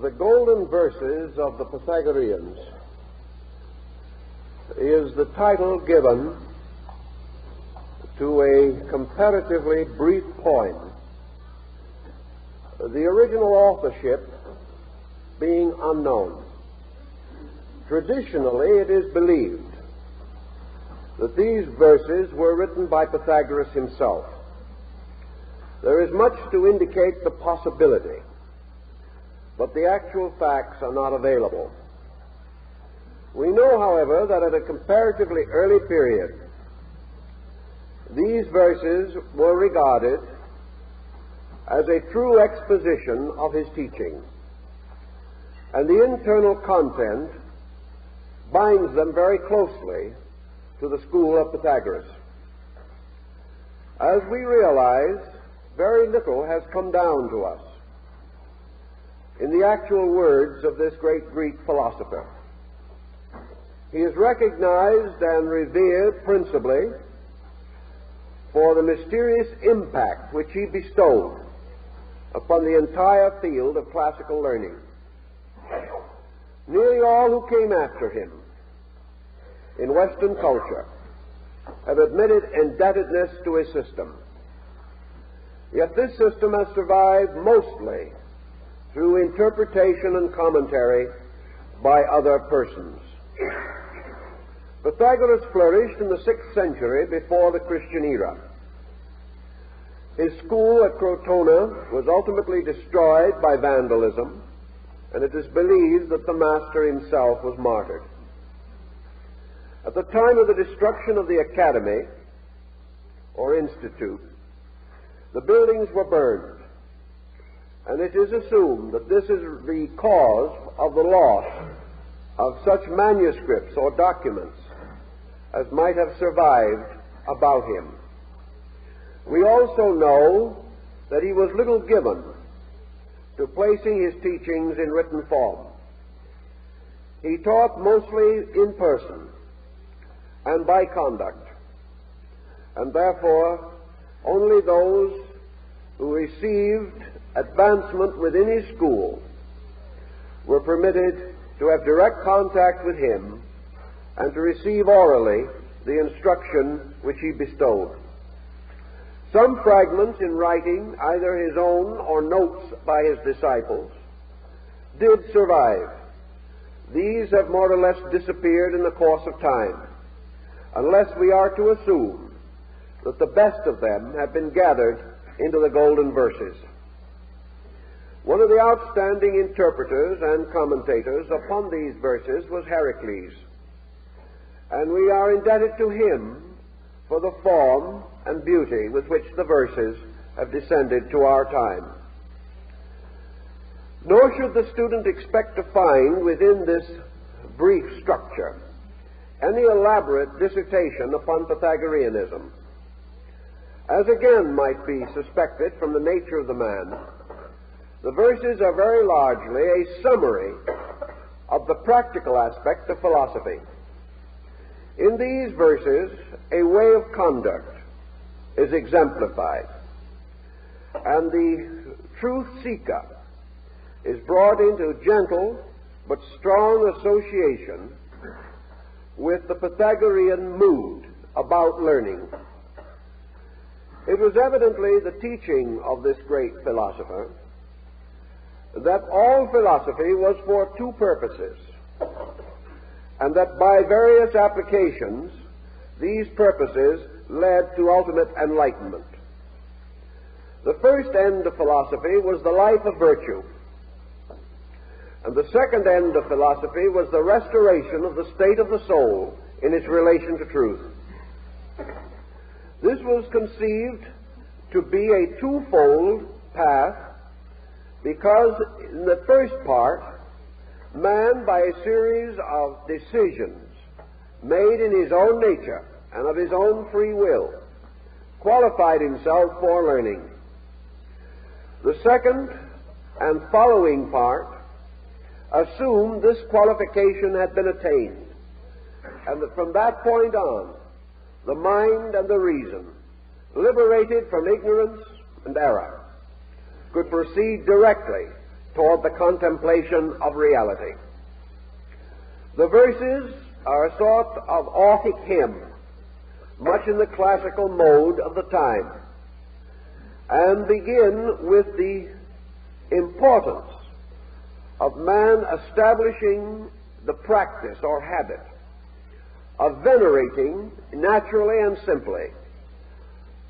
The Golden Verses of the Pythagoreans is the title given to a comparatively brief poem, the original authorship being unknown. Traditionally, it is believed that these verses were written by Pythagoras himself. There is much to indicate the possibility, but the actual facts are not available. We know, however, that at a comparatively early period, these verses were regarded as a true exposition of his teaching, and the internal content binds them very closely to the school of Pythagoras. As we realize, very little has come down to us in the actual words of this great Greek philosopher. He is recognized and revered principally for the mysterious impact which he bestowed upon the entire field of classical learning. Nearly all who came after him in Western culture have admitted indebtedness to his system. Yet this system has survived mostly through interpretation and commentary by other persons. Pythagoras flourished in the 6th century before the Christian era. His school at Crotona was ultimately destroyed by vandalism, and it is believed that the master himself was martyred. At the time of the destruction of the academy, or institute, the buildings were burned, and it is assumed that this is the cause of the loss of such manuscripts or documents as might have survived about him. We also know that he was little given to placing his teachings in written form. He taught mostly in person and by conduct, and therefore only those who received advancement within his school were permitted to have direct contact with him and to receive orally the instruction which he bestowed. Some fragments in writing, either his own or notes by his disciples, did survive. These have more or less disappeared in the course of time, unless we are to assume that the best of them have been gathered into the Golden Verses. One of the outstanding interpreters and commentators upon these verses was Heracles, and we are indebted to him for the form and beauty with which the verses have descended to our time. Nor should the student expect to find within this brief structure any elaborate dissertation upon Pythagoreanism. As again might be suspected from the nature of the man, the verses are very largely a summary of the practical aspects of philosophy. In these verses, a way of conduct is exemplified, and the truth seeker is brought into gentle but strong association with the Pythagorean mood about learning. It was evidently the teaching of this great philosopher that all philosophy was for two purposes, and that by various applications these purposes led to ultimate enlightenment. The first end of philosophy was the life of virtue, and the second end of philosophy was the restoration of the state of the soul in its relation to truth. This was conceived to be a twofold path, because in the first part, man, by a series of decisions made in his own nature and of his own free will, qualified himself for learning. The second and following part assumed this qualification had been attained, and that from that point on, the mind and the reason, liberated from ignorance and error, could proceed directly toward the contemplation of reality. The verses are a sort of Orphic hymn, much in the classical mode of the time, and begin with the importance of man establishing the practice or habit of venerating naturally and simply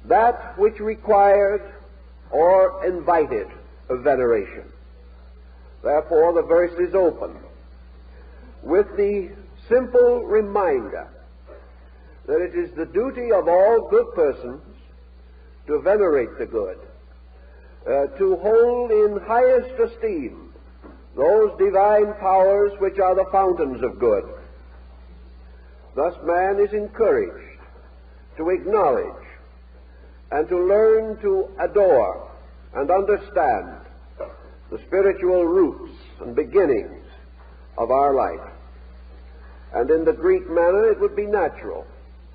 that which required or invited a veneration. Therefore, the verse is opened with the simple reminder that it is the duty of all good persons to venerate the good, to hold in highest esteem those divine powers which are the fountains of good. Thus man is encouraged to acknowledge and to learn to adore and understand the spiritual roots and beginnings of our life. And in the Greek manner, it would be natural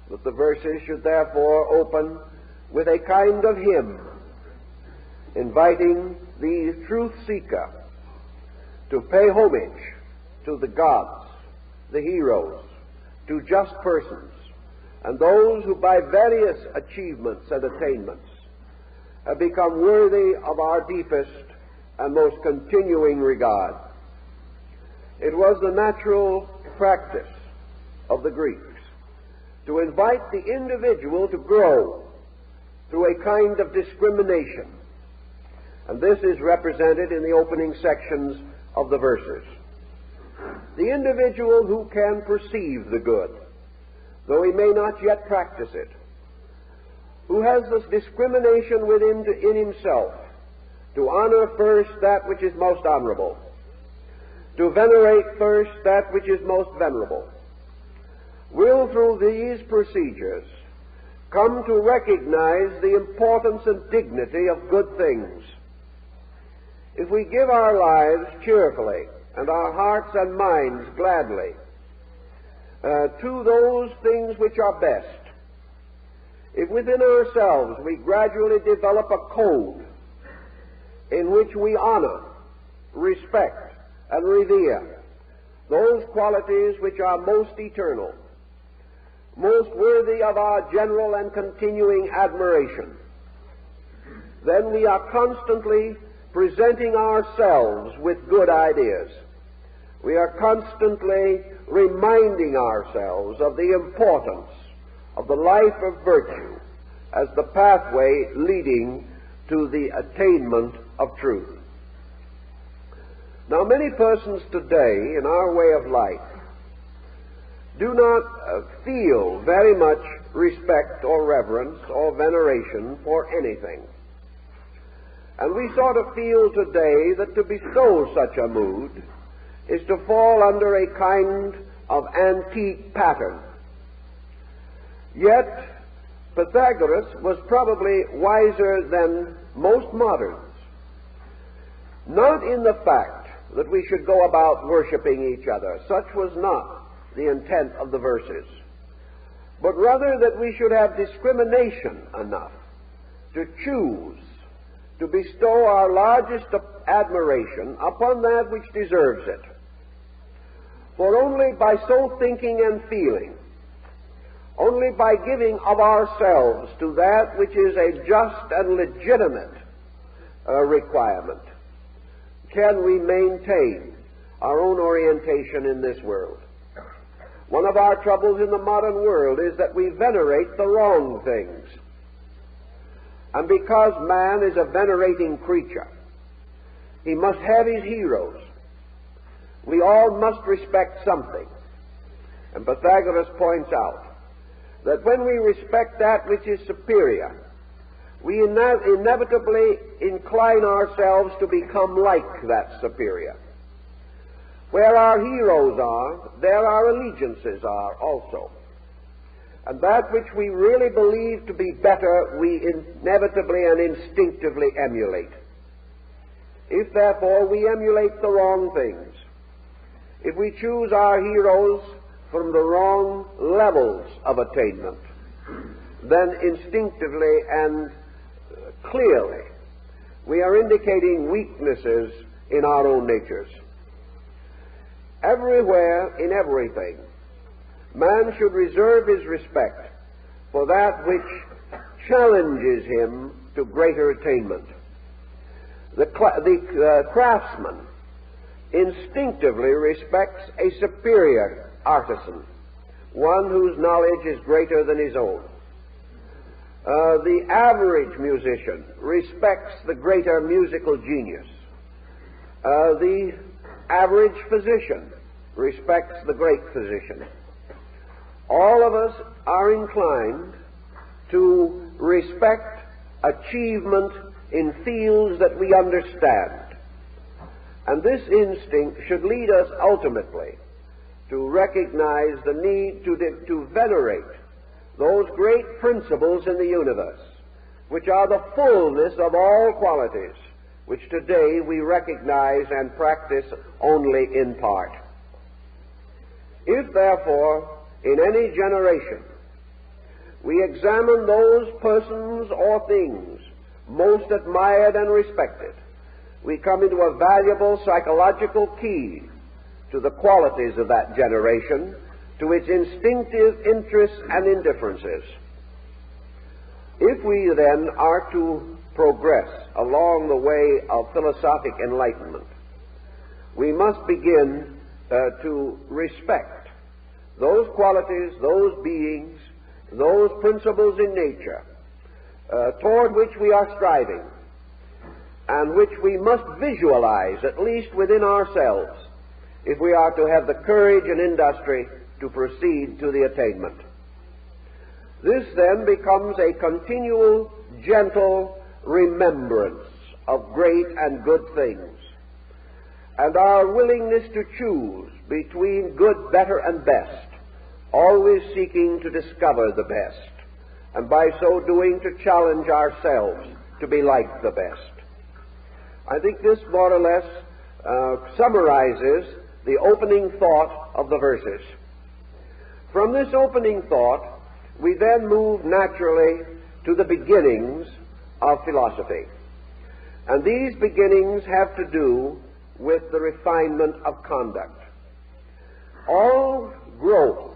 that the verses should therefore open with a kind of hymn, inviting the truth seeker to pay homage to the gods, the heroes, to just persons, and those who by various achievements and attainments have become worthy of our deepest and most continuing regard. It was the natural practice of the Greeks to invite the individual to grow through a kind of discrimination, and this is represented in the opening sections of the verses. The individual who can perceive the good, though he may not yet practice it, who has this discrimination within in himself to honor first that which is most honorable, to venerate first that which is most venerable, will through these procedures come to recognize the importance and dignity of good things. If we give our lives cheerfully and our hearts and minds gladly to those things which are best, if within ourselves we gradually develop a code in which we honor, respect, and revere those qualities which are most eternal, most worthy of our general and continuing admiration, then we are constantly presenting ourselves with good ideas. We are constantly reminding ourselves of the importance of the life of virtue as the pathway leading to the attainment of truth. Now, many persons today in our way of life do not feel very much respect or reverence or veneration for anything. And we sort of feel today that to bestow such a mood is to fall under a kind of antique pattern. Yet, Pythagoras was probably wiser than most moderns, not in the fact that we should go about worshiping each other. Such was not the intent of the verses, but rather that we should have discrimination enough to choose to bestow our largest admiration upon that which deserves it. For only by so thinking and feeling, only by giving of ourselves to that which is a just and legitimate requirement, can we maintain our own orientation in this world. One of our troubles in the modern world is that we venerate the wrong things. And because man is a venerating creature, he must have his heroes. We all must respect something. And Pythagoras points out that when we respect that which is superior, we inevitably incline ourselves to become like that superior. Where our heroes are, there our allegiances are also. And that which we really believe to be better, we inevitably and instinctively emulate. If, therefore, we emulate the wrong things, if we choose our heroes from the wrong levels of attainment, then instinctively and clearly we are indicating weaknesses in our own natures. Everywhere, in everything, man should reserve his respect for that which challenges him to greater attainment. The craftsman instinctively respects a superior artisan, one whose knowledge is greater than his own. The average musician respects the greater musical genius. The average physician respects the great physician. All of us are inclined to respect achievement in fields that we understand. And this instinct should lead us ultimately to recognize the need to venerate those great principles in the universe, which are the fullness of all qualities, which today we recognize and practice only in part. If, therefore, in any generation, we examine those persons or things most admired and respected, we come into a valuable psychological key to the qualities of that generation, to its instinctive interests and indifferences. If we then are to progress along the way of philosophic enlightenment, we must begin to respect those qualities, those beings, those principles in nature toward which we are striving, and which we must visualize, at least within ourselves, if we are to have the courage and industry to proceed to the attainment. This then becomes a continual, gentle remembrance of great and good things, and our willingness to choose between good, better, and best, always seeking to discover the best, and by so doing to challenge ourselves to be like the best. I think this more or less summarizes the opening thought of the verses. From this opening thought, we then move naturally to the beginnings of philosophy. And these beginnings have to do with the refinement of conduct. All growth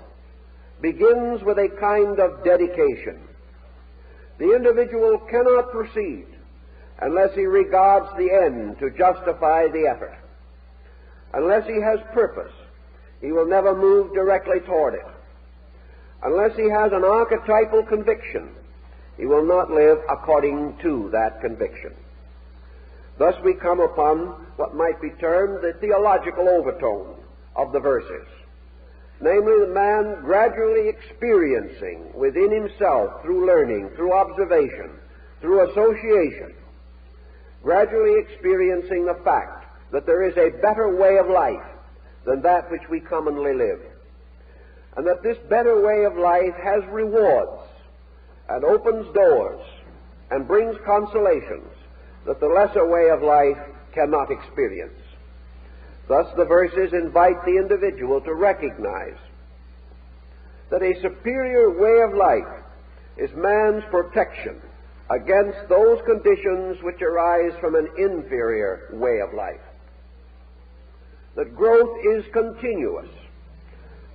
begins with a kind of dedication. The individual cannot proceed unless he regards the end to justify the effort. Unless he has purpose, he will never move directly toward it. Unless he has an archetypal conviction, he will not live according to that conviction. Thus we come upon what might be termed the theological overtone of the verses, namely the man gradually experiencing within himself, through learning, through observation, through association, gradually experiencing the fact that there is a better way of life than that which we commonly live, and that this better way of life has rewards and opens doors and brings consolations that the lesser way of life cannot experience. Thus the verses invite the individual to recognize that a superior way of life is man's protection against those conditions which arise from an inferior way of life. That growth is continuous,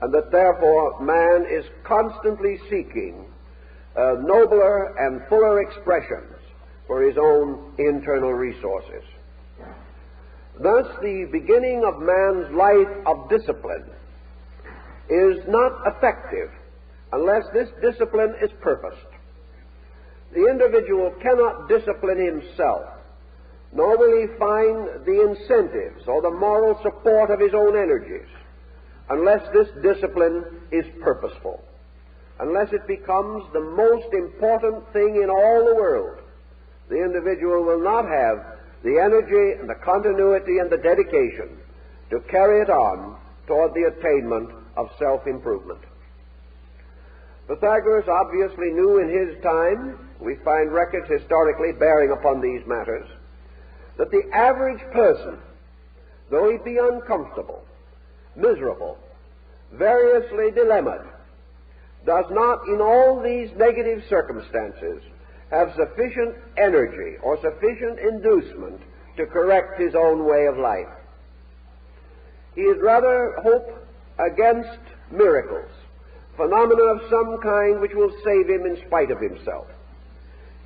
and that therefore man is constantly seeking nobler and fuller expressions for his own internal resources. Thus, the beginning of man's life of discipline is not effective unless this discipline is purposed. The individual cannot discipline himself, nor will he find the incentives or the moral support of his own energies unless this discipline is purposeful, unless it becomes the most important thing in all the world. The individual will not have the energy and the continuity and the dedication to carry it on toward the attainment of self-improvement. Pythagoras obviously knew in his time, we find records historically bearing upon these matters, that the average person, though he be uncomfortable, miserable, variously dilemmaed, does not in all these negative circumstances have sufficient energy or sufficient inducement to correct his own way of life. He would rather hope against miracles, phenomena of some kind which will save him in spite of himself.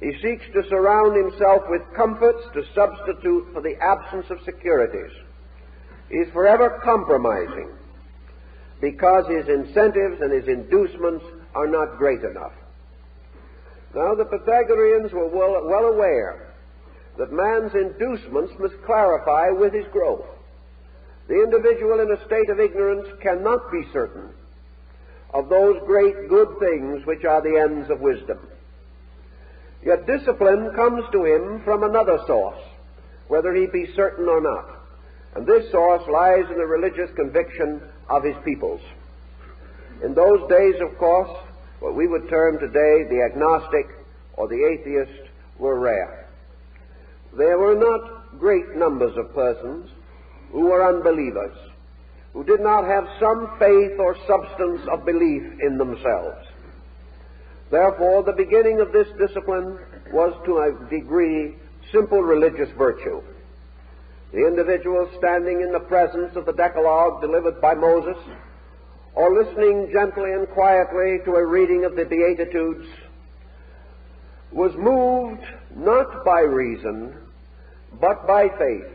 He seeks to surround himself with comforts to substitute for the absence of securities. He is forever compromising because his incentives and his inducements are not great enough. Now, the Pythagoreans were well aware that man's inducements must clarify with his growth. The individual in a state of ignorance cannot be certain of those great good things which are the ends of wisdom. Yet discipline comes to him from another source, whether he be certain or not. And this source lies in the religious conviction of his peoples. In those days, of course, what we would term today the agnostic or the atheist were rare. There were not great numbers of persons who were unbelievers, who did not have some faith or substance of belief in themselves. Therefore, the beginning of this discipline was to a degree simple religious virtue. The individual standing in the presence of the Decalogue delivered by Moses, or listening gently and quietly to a reading of the Beatitudes, was moved not by reason, but by faith,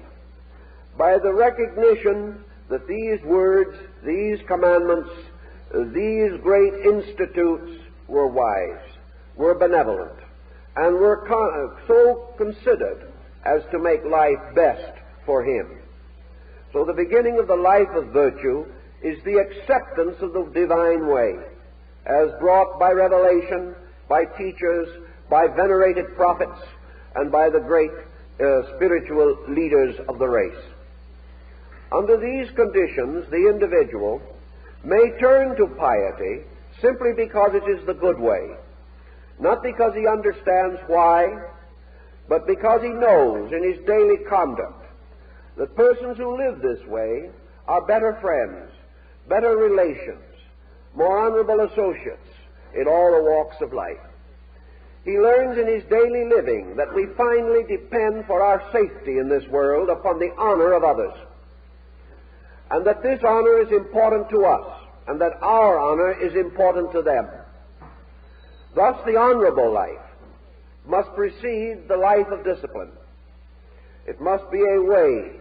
by the recognition that these words, these commandments, these great institutes were wise, were benevolent, and were so considered as to make life best for him. So the beginning of the life of virtue is the acceptance of the divine way, as brought by revelation, by teachers, by venerated prophets, and by the great spiritual leaders of the race. Under these conditions, the individual may turn to piety simply because it is the good way, not because he understands why, but because he knows in his daily conduct that persons who live this way are better friends, better relations, more honorable associates in all the walks of life. He learns in his daily living that we finally depend for our safety in this world upon the honor of others, and that this honor is important to us, and that our honor is important to them. Thus, the honorable life must precede the life of discipline. It must be a way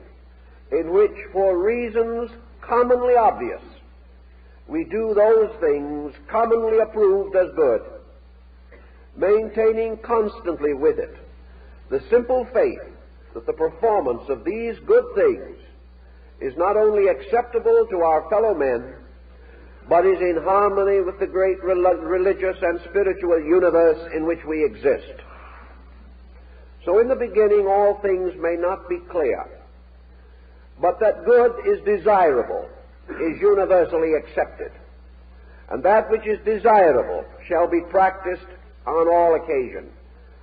in which, for reasons commonly obvious, we do those things commonly approved as good, maintaining constantly with it the simple faith that the performance of these good things is not only acceptable to our fellow men, but is in harmony with the great religious and spiritual universe in which we exist. So in the beginning all things may not be clear, but that good is desirable is universally accepted, and that which is desirable shall be practiced on all occasion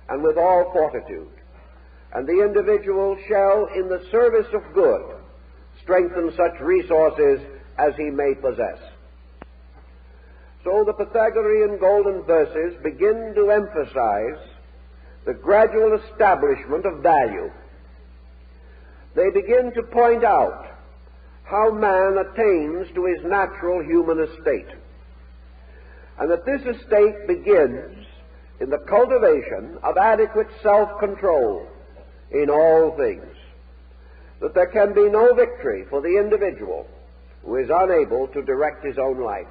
and with all fortitude, and the individual shall, in the service of good, strengthen such resources as he may possess. So the Pythagorean golden verses begin to emphasize the gradual establishment of value. They begin to point out how man attains to his natural human estate, and that this estate begins in the cultivation of adequate self-control in all things, that there can be no victory for the individual who is unable to direct his own life,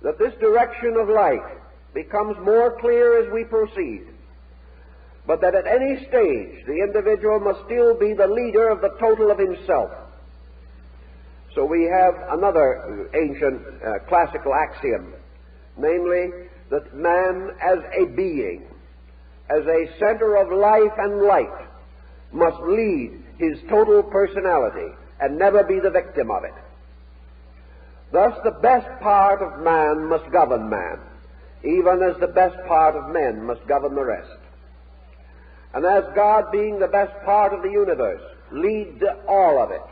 that this direction of life becomes more clear as we proceed, but that at any stage the individual must still be the leader of the total of himself. So we have another ancient classical axiom, namely that man as a being, as a center of life and light, must lead his total personality and never be the victim of it. Thus the best part of man must govern man, even as the best part of men must govern the rest. And as God, being the best part of the universe, leads all of it,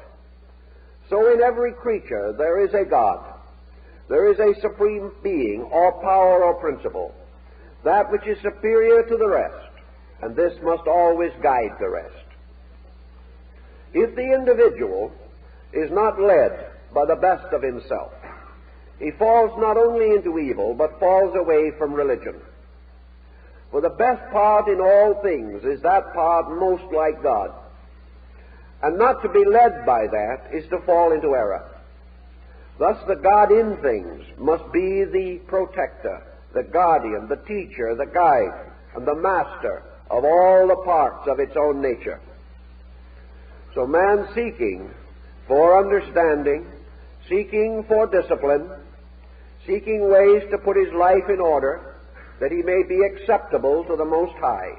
so in every creature there is a God. There is a supreme being, or power, or principle, that which is superior to the rest, and this must always guide the rest. If the individual is not led by the best of himself, he falls not only into evil, but falls away from religion. For the best part in all things is that part most like God. And not to be led by that is to fall into error. Thus the God in things must be the protector, the guardian, the teacher, the guide, and the master of all the parts of its own nature. So man seeking for understanding, seeking for discipline, seeking ways to put his life in order that he may be acceptable to the Most High,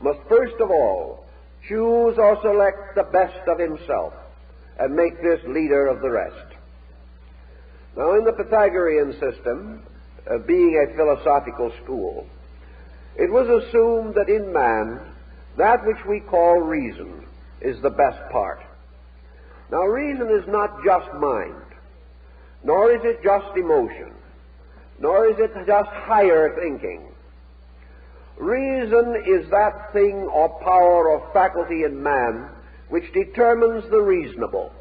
must first of all choose or select the best of himself and make this leader of the rest. Now, in the Pythagorean system, being a philosophical school, it was assumed that in man, that which we call reason is the best part. Now, reason is not just mind, nor is it just emotion, nor is it just higher thinking. Reason is that thing or power or faculty in man which determines the reasonable,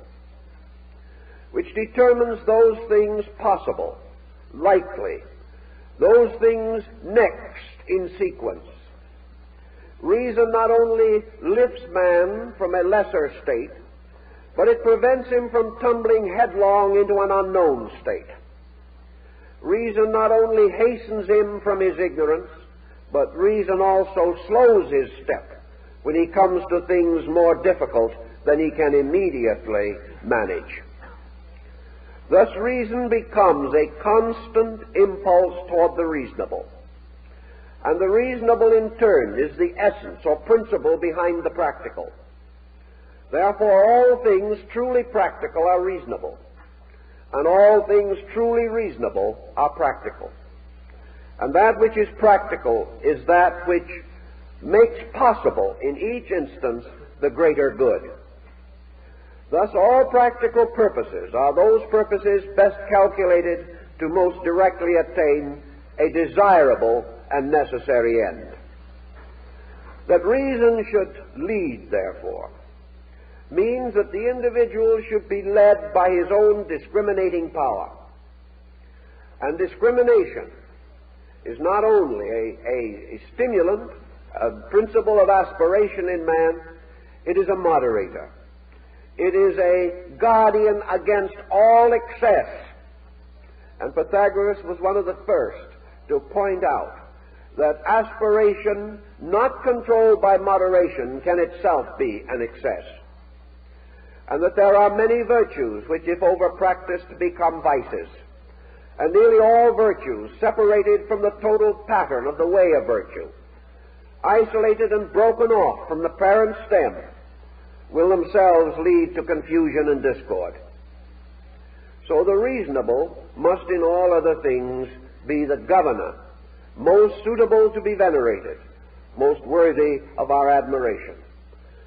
which determines those things possible, likely, those things next in sequence. Reason not only lifts man from a lesser state, but it prevents him from tumbling headlong into an unknown state. Reason not only hastens him from his ignorance, but reason also slows his step when he comes to things more difficult than he can immediately manage. Thus reason becomes a constant impulse toward the reasonable. And the reasonable in turn is the essence or principle behind the practical. Therefore all things truly practical are reasonable, and all things truly reasonable are practical. And that which is practical is that which makes possible in each instance the greater good. Thus all practical purposes are those purposes best calculated to most directly attain a desirable and necessary end. That reason should lead, therefore, means that the individual should be led by his own discriminating power. And discrimination is not only a stimulant, a principle of aspiration in man, it is a moderator. It is a guardian against all excess. And Pythagoras was one of the first to point out that aspiration not controlled by moderation can itself be an excess, and that there are many virtues which, if over-practiced, become vices, and nearly all virtues separated from the total pattern of the way of virtue, isolated and broken off from the parent stem, will themselves lead to confusion and discord. So the reasonable must in all other things be the governor, most suitable to be venerated, most worthy of our admiration.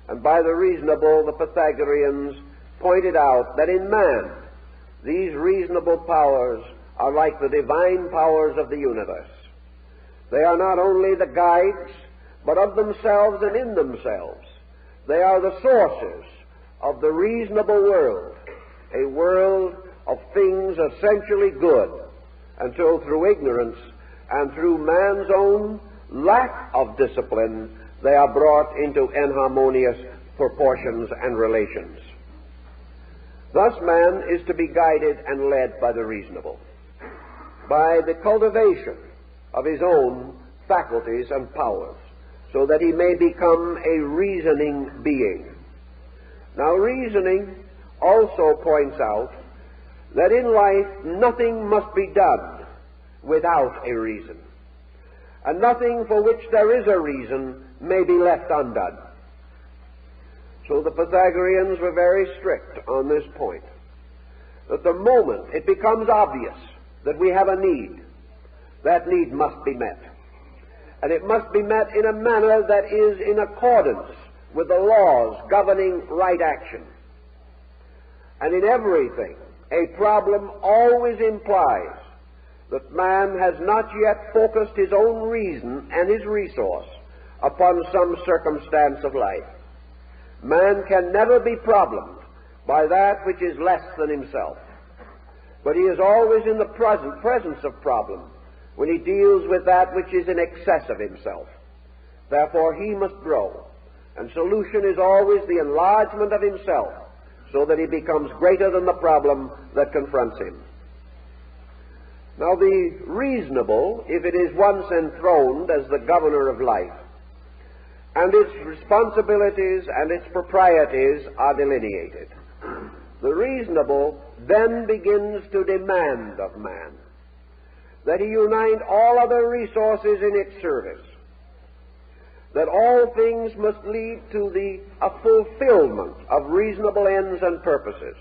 And by the reasonable, the Pythagoreans pointed out that in man, these reasonable powers are like the divine powers of the universe. They are not only the guides, but of themselves and in themselves. They are the sources of the reasonable world, a world of things essentially good, until through ignorance and through man's own lack of discipline, they are brought into inharmonious proportions and relations. Thus man is to be guided and led by the reasonable, by the cultivation of his own faculties and powers, so that he may become a reasoning being. Now, reasoning also points out that in life nothing must be done without a reason, and nothing for which there is a reason may be left undone. So the Pythagoreans were very strict on this point, that the moment it becomes obvious that we have a need, that need must be met. And it must be met in a manner that is in accordance with the laws governing right action. And in everything, a problem always implies that man has not yet focused his own reason and his resource upon some circumstance of life. Man can never be problemed by that which is less than himself, but he is always in the presence of problem when he deals with that which is in excess of himself. Therefore he must grow, and solution is always the enlargement of himself, so that he becomes greater than the problem that confronts him. Now the reasonable, if it is once enthroned as the governor of life, and its responsibilities and its proprieties are delineated, the reasonable then begins to demand of man that he unite all other resources in its service, that all things must lead to a fulfillment of reasonable ends and purposes,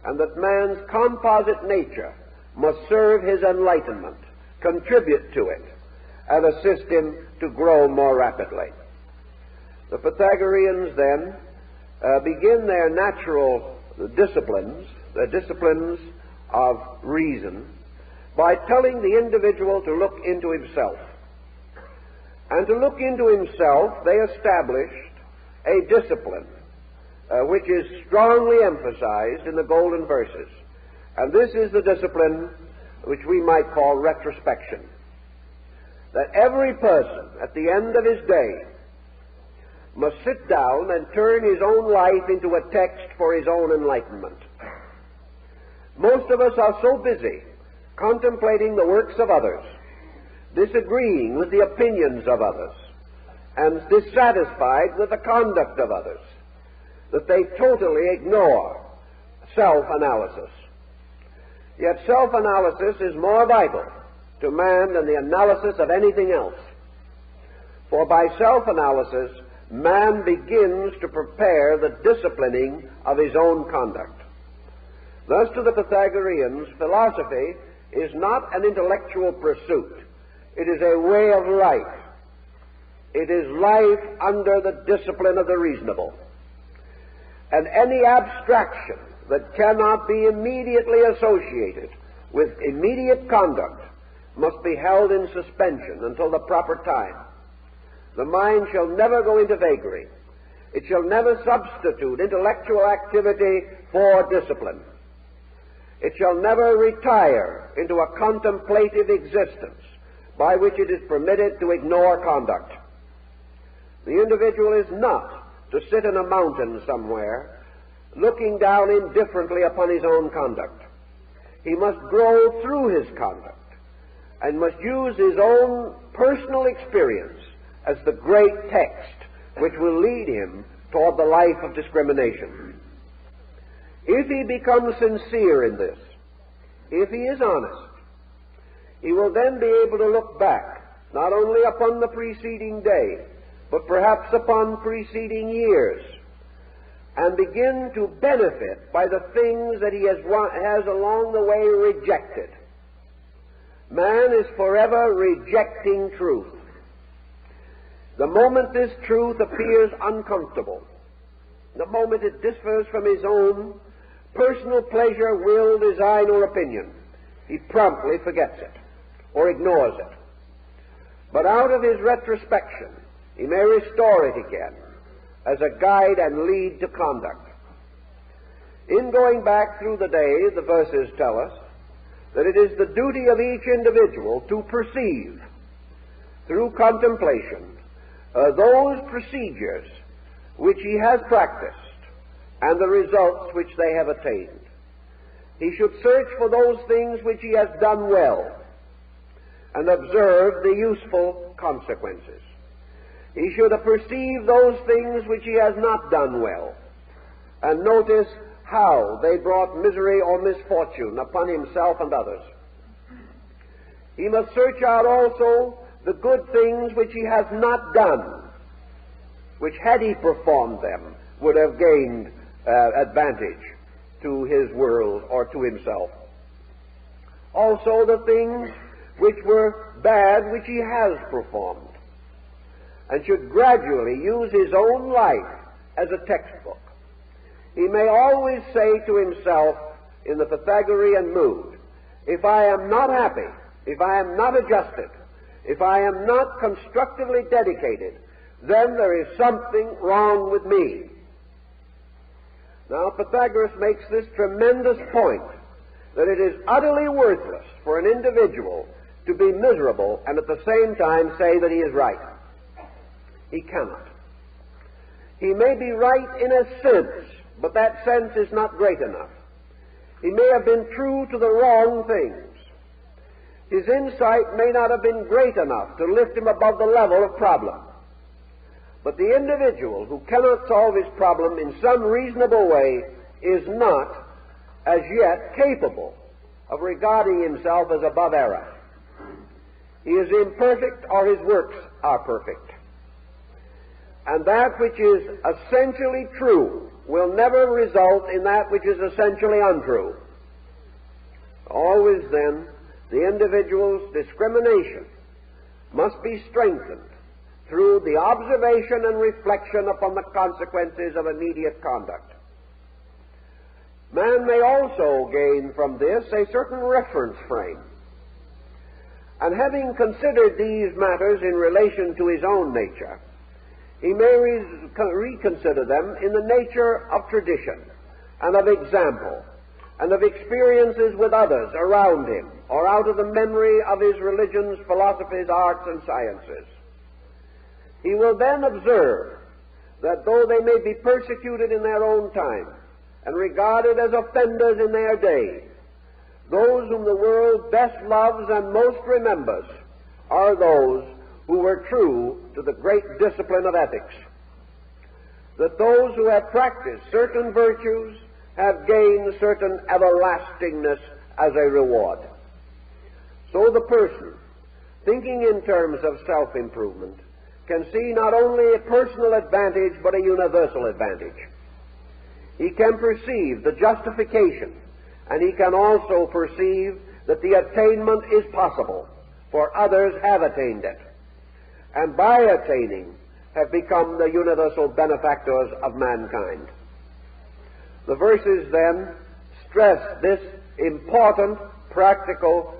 and that man's composite nature must serve his enlightenment, contribute to it, and assist him to grow more rapidly. The Pythagoreans then begin their natural disciplines, the disciplines of reason, by telling the individual to look into himself. And to look into himself, they established a discipline which is strongly emphasized in the golden verses. And this is the discipline which we might call retrospection. That every person at the end of his day must sit down and turn his own life into a text for his own enlightenment. Most of us are so busy contemplating the works of others, disagreeing with the opinions of others, and dissatisfied with the conduct of others, that they totally ignore self-analysis. Yet self-analysis is more vital to man than the analysis of anything else. For by self-analysis, man begins to prepare the disciplining of his own conduct. Thus, to the Pythagoreans, philosophy is not an intellectual pursuit. It is a way of life. It is life under the discipline of the reasonable. And any abstraction that cannot be immediately associated with immediate conduct must be held in suspension until the proper time. The mind shall never go into vagary. It shall never substitute intellectual activity for discipline. It shall never retire into a contemplative existence by which it is permitted to ignore conduct. The individual is not to sit in a mountain somewhere looking down indifferently upon his own conduct. He must grow through his conduct and must use his own personal experience as the great text which will lead him toward the life of discrimination. If he becomes sincere in this, if he is honest, he will then be able to look back not only upon the preceding day, but perhaps upon preceding years, and begin to benefit by the things that he has along the way rejected. Man is forever rejecting truth. The moment this truth appears uncomfortable, the moment it differs from his own personal pleasure, will, design, or opinion, he promptly forgets it or ignores it. But out of his retrospection, he may restore it again as a guide and lead to conduct. In going back through the day, the verses tell us that it is the duty of each individual to perceive through contemplation those procedures which he has practiced and the results which they have attained. He should search for those things which he has done well and observe the useful consequences. He should perceive those things which he has not done well and notice how they brought misery or misfortune upon himself and others. He must search out also the good things which he has not done, which had he performed them would have gained advantage to his world or to himself. Also the things which were bad which he has performed, and should gradually use his own life as a textbook. He may always say to himself in the Pythagorean mood, if I am not happy, if I am not adjusted, if I am not constructively dedicated, then there is something wrong with me. Now, Pythagoras makes this tremendous point, that it is utterly worthless for an individual to be miserable and at the same time say that he is right. He cannot. He may be right in a sense, but that sense is not great enough. He may have been true to the wrong things. His insight may not have been great enough to lift him above the level of problem. But the individual who cannot solve his problem in some reasonable way is not, as yet, capable of regarding himself as above error. He is imperfect, or his works are perfect. And that which is essentially true will never result in that which is essentially untrue. Always, then, the individual's discrimination must be strengthened through the observation and reflection upon the consequences of immediate conduct. Man may also gain from this a certain reference frame. And having considered these matters in relation to his own nature, he may reconsider them in the nature of tradition and of example and of experiences with others around him or out of the memory of his religions, philosophies, arts, and sciences. He will then observe that though they may be persecuted in their own time and regarded as offenders in their day, those whom the world best loves and most remembers are those who were true to the great discipline of ethics. That those who have practiced certain virtues have gained certain everlastingness as a reward. So the person, thinking in terms of self-improvement, can see not only a personal advantage but a universal advantage. He can perceive the justification, and he can also perceive that the attainment is possible, for others have attained it, and by attaining have become the universal benefactors of mankind. The verses then stress this important practical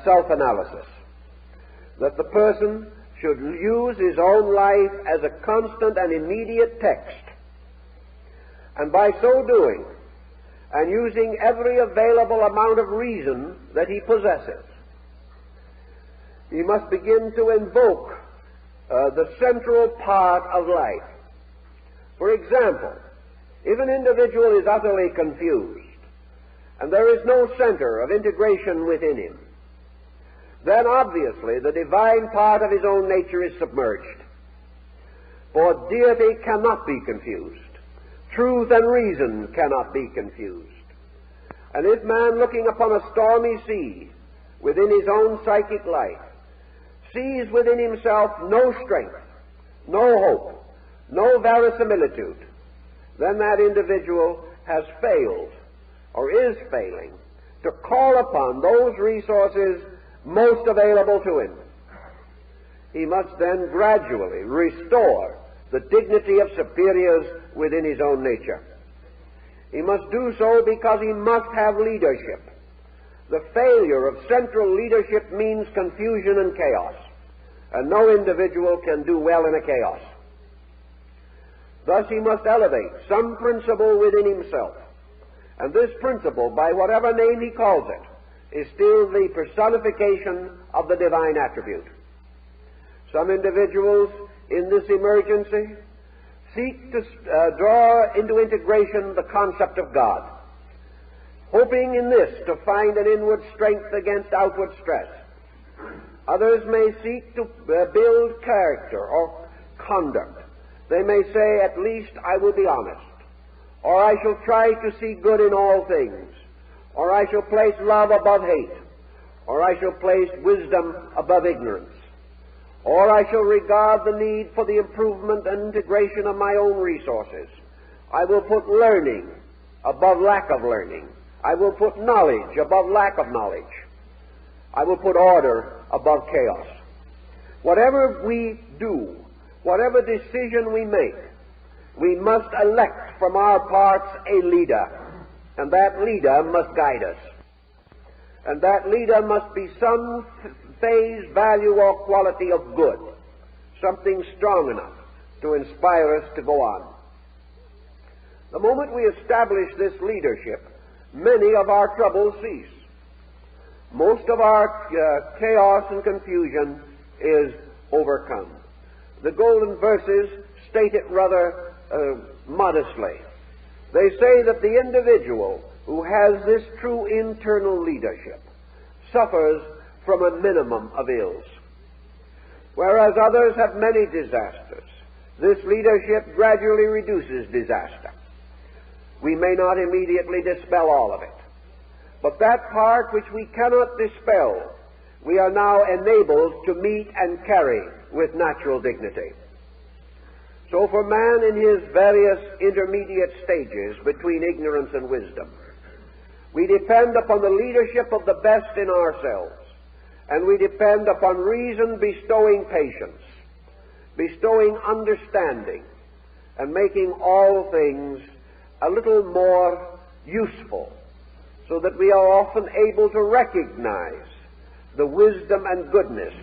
self-analysis, that the person should use his own life as a constant and immediate text, and by so doing, and using every available amount of reason that he possesses, he must begin to invoke the central part of life. For example, if an individual is utterly confused, and there is no center of integration within him, then obviously the divine part of his own nature is submerged. For deity cannot be confused. Truth and reason cannot be confused. And if man, looking upon a stormy sea within his own psychic life, sees within himself no strength, no hope, no verisimilitude, then that individual has failed, or is failing, to call upon those resources most available to him. He must then gradually restore the dignity of superiors within his own nature. He must do so because he must have leadership. The failure of central leadership means confusion and chaos, and no individual can do well in a chaos. Thus he must elevate some principle within himself, and this principle, by whatever name he calls it, is still the personification of the divine attribute. Some individuals in this emergency seek to draw into integration the concept of God, hoping in this to find an inward strength against outward stress. Others may seek to build character or conduct. They may say, at least I will be honest, or I shall try to see good in all things, or I shall place love above hate, or I shall place wisdom above ignorance, or I shall regard the need for the improvement and integration of my own resources. I will put learning above lack of learning. I will put knowledge above lack of knowledge. I will put order above chaos. Whatever we do, whatever decision we make, we must elect from our parts a leader, and that leader must guide us. And that leader must be some phase, value, or quality of good, something strong enough to inspire us to go on. The moment we establish this leadership, many of our troubles cease. Most of our chaos and confusion is overcome. The golden verses state it rather modestly. They say that the individual who has this true internal leadership suffers from a minimum of ills, whereas others have many disasters. This leadership gradually reduces disaster. We may not immediately dispel all of it, but that part which we cannot dispel, we are now enabled to meet and carry with natural dignity. So for man in his various intermediate stages between ignorance and wisdom, we depend upon the leadership of the best in ourselves, and we depend upon reason bestowing patience, bestowing understanding, and making all things a little more useful, so that we are often able to recognize the wisdom and goodness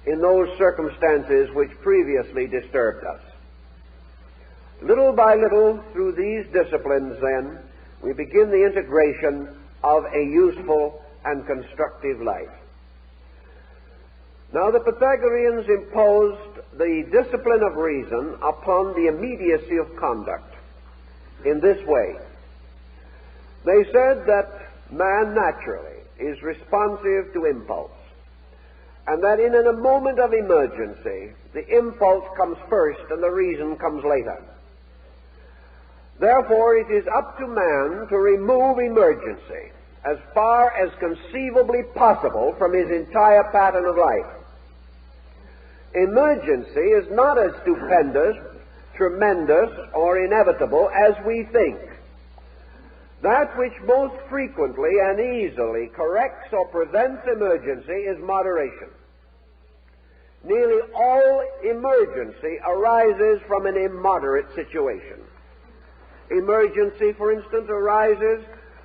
in those circumstances which previously disturbed us. Little by little, through these disciplines, then, we begin the integration of a useful and constructive life. Now, the Pythagoreans imposed the discipline of reason upon the immediacy of conduct in this way. They said that man naturally is responsive to impulse, and that in a moment of emergency, the impulse comes first and the reason comes later. Therefore, it is up to man to remove emergency as far as conceivably possible from his entire pattern of life. Emergency is not as stupendous, tremendous, or inevitable as we think. That which most frequently and easily corrects or prevents emergency is moderation. Nearly all emergency arises from an immoderate situation. Emergency, for instance, arises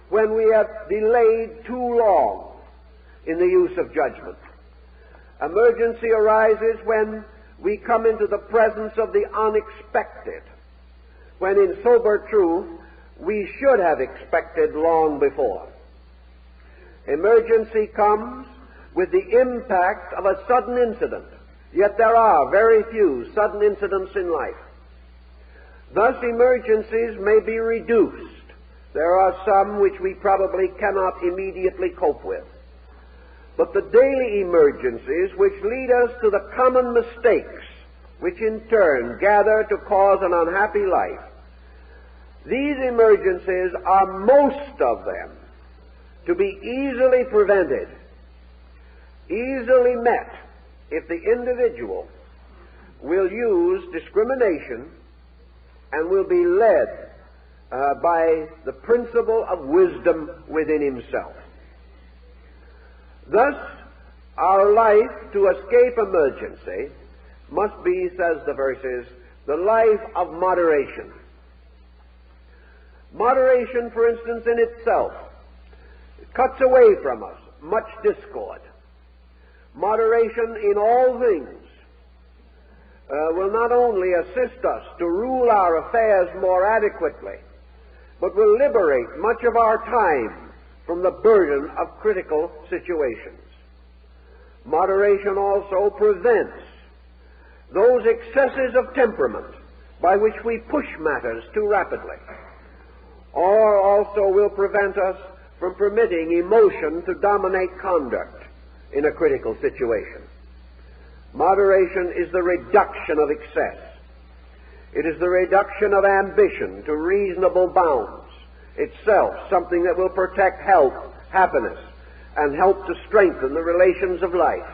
when we have delayed too long in the use of judgment. Emergency arises when we come into the presence of the unexpected, when in sober truth we should have expected long before. Emergency comes with the impact of a sudden incident, yet there are very few sudden incidents in life. Thus, emergencies may be reduced. There are some which we probably cannot immediately cope with. But the daily emergencies which lead us to the common mistakes, which in turn gather to cause an unhappy life, these emergencies are most of them to be easily prevented, easily met, if the individual will use discrimination and will be led by the principle of wisdom within himself. Thus, our life to escape emergency must be, says the verses, the life of moderation. Moderation, for instance, in itself cuts away from us much discord. Moderation in all things will not only assist us to rule our affairs more adequately, but will liberate much of our time from the burden of critical situations. Moderation also prevents those excesses of temperament by which we push matters too rapidly, or also will prevent us from permitting emotion to dominate conduct in a critical situation. Moderation is the reduction of excess. It is the reduction of ambition to reasonable bounds, itself something that will protect health, happiness, and help to strengthen the relations of life.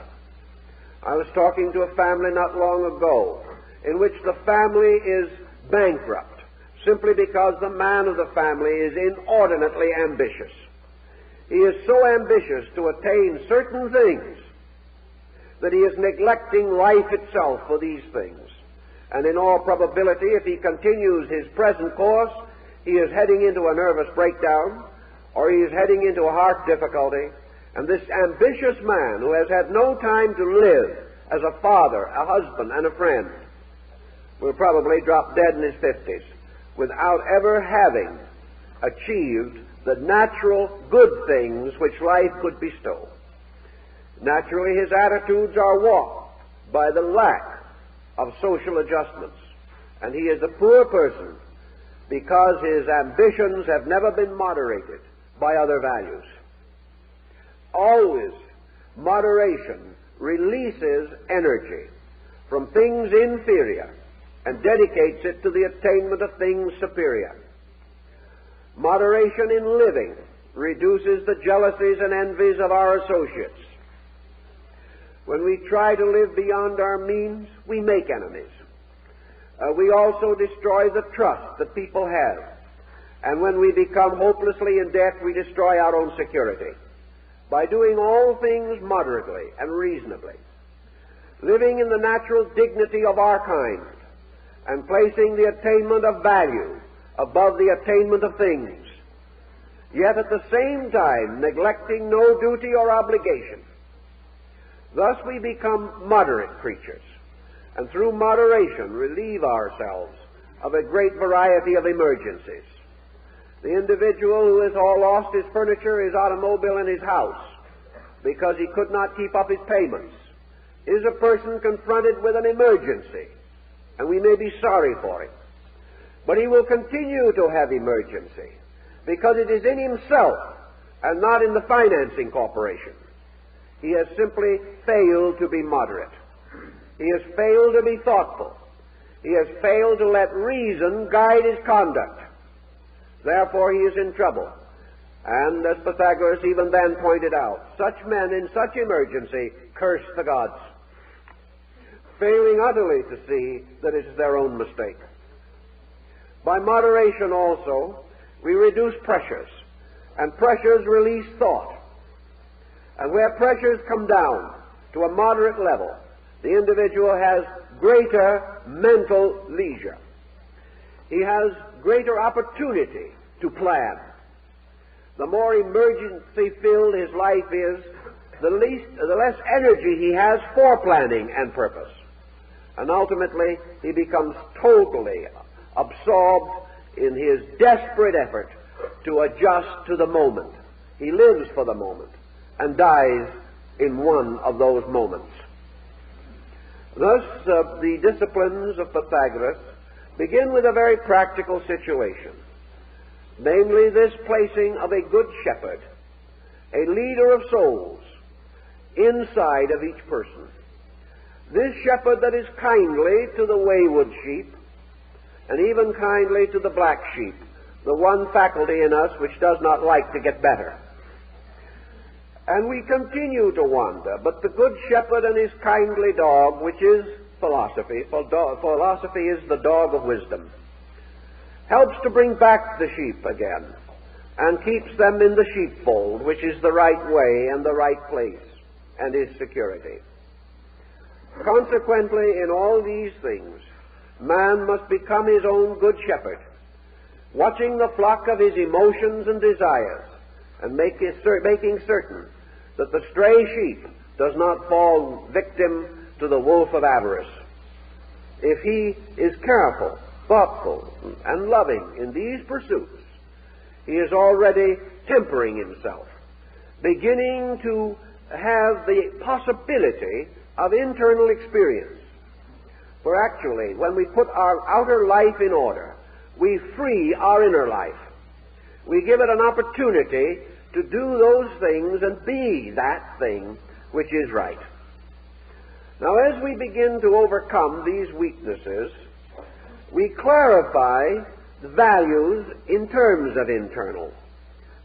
I was talking to a family not long ago in which the family is bankrupt simply because the man of the family is inordinately ambitious. He is so ambitious to attain certain things that he is neglecting life itself for these things. And in all probability, if he continues his present course, he is heading into a nervous breakdown, or he is heading into a heart difficulty. And this ambitious man, who has had no time to live as a father, a husband, and a friend, will probably drop dead in his 50s without ever having achieved the natural good things which life could bestow. Naturally, his attitudes are warped by the lack of social adjustments, and he is a poor person because his ambitions have never been moderated by other values. Always, moderation releases energy from things inferior and dedicates it to the attainment of things superior. Moderation in living reduces the jealousies and envies of our associates. When we try to live beyond our means, we make enemies. We also destroy the trust that people have. And when we become hopelessly in debt, we destroy our own security. By doing all things moderately and reasonably, living in the natural dignity of our kind, and placing the attainment of value above the attainment of things, yet at the same time neglecting no duty or obligation. Thus we become moderate creatures, and through moderation relieve ourselves of a great variety of emergencies. The individual who has all lost his furniture, his automobile, and his house because he could not keep up his payments is a person confronted with an emergency, and we may be sorry for him. But he will continue to have emergency because it is in himself and not in the financing corporation. He has simply failed to be moderate. He has failed to be thoughtful. He has failed to let reason guide his conduct. Therefore, he is in trouble. And as Pythagoras even then pointed out, such men in such emergency curse the gods, failing utterly to see that it is their own mistake. By moderation also, we reduce pressures, and pressures release thought. And where pressures come down to a moderate level, the individual has greater mental leisure. He has greater opportunity to plan. The more emergency-filled his life is, the less energy he has for planning and purpose. And ultimately, he becomes totally absorbed in his desperate effort to adjust to the moment. He lives for the moment and dies in one of those moments. Thus, the disciplines of Pythagoras begin with a very practical situation, namely this placing of a good shepherd, a leader of souls, inside of each person. This shepherd that is kindly to the wayward sheep, and even kindly to the black sheep, the one faculty in us which does not like to get better. And we continue to wander, but the good shepherd and his kindly dog, which is philosophy, for philosophy is the dog of wisdom, helps to bring back the sheep again and keeps them in the sheepfold, which is the right way and the right place and is security. Consequently, in all these things, man must become his own good shepherd, watching the flock of his emotions and desires, and making certain that the stray sheep does not fall victim to the wolf of avarice. If he is careful, thoughtful, and loving in these pursuits, he is already tempering himself, beginning to have the possibility of internal experience. For actually, when we put our outer life in order, we free our inner life. We give it an opportunity to do those things and be that thing which is right. Now, as we begin to overcome these weaknesses, we clarify the values in terms of internal.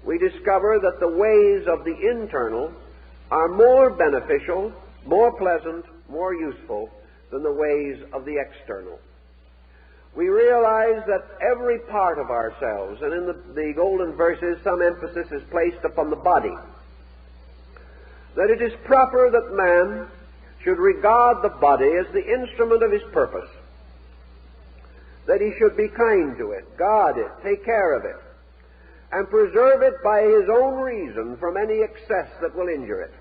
We discover that the ways of the internal are more beneficial, more pleasant, more useful than the ways of the external. We realize that every part of ourselves, and in the golden verses some emphasis is placed upon the body, that it is proper that man should regard the body as the instrument of his purpose, that he should be kind to it, guard it, take care of it, and preserve it by his own reason from any excess that will injure it.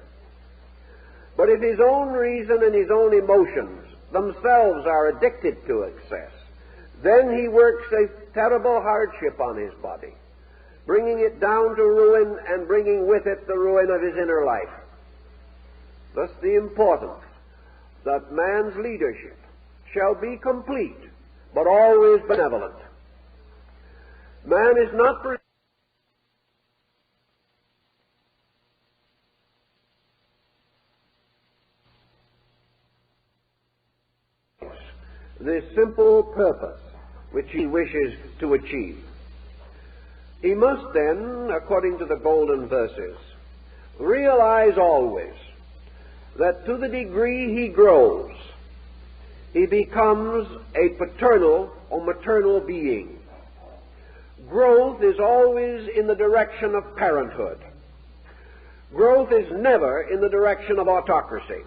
But if his own reason and his own emotions themselves are addicted to excess, then he works a terrible hardship on his body, bringing it down to ruin and bringing with it the ruin of his inner life. Thus the importance that man's leadership shall be complete, but always benevolent. Man is not the simple purpose which he wishes to achieve. He must then, according to the golden verses, realize always that to the degree he grows, he becomes a paternal or maternal being. Growth is always in the direction of parenthood. Growth is never in the direction of autocracy.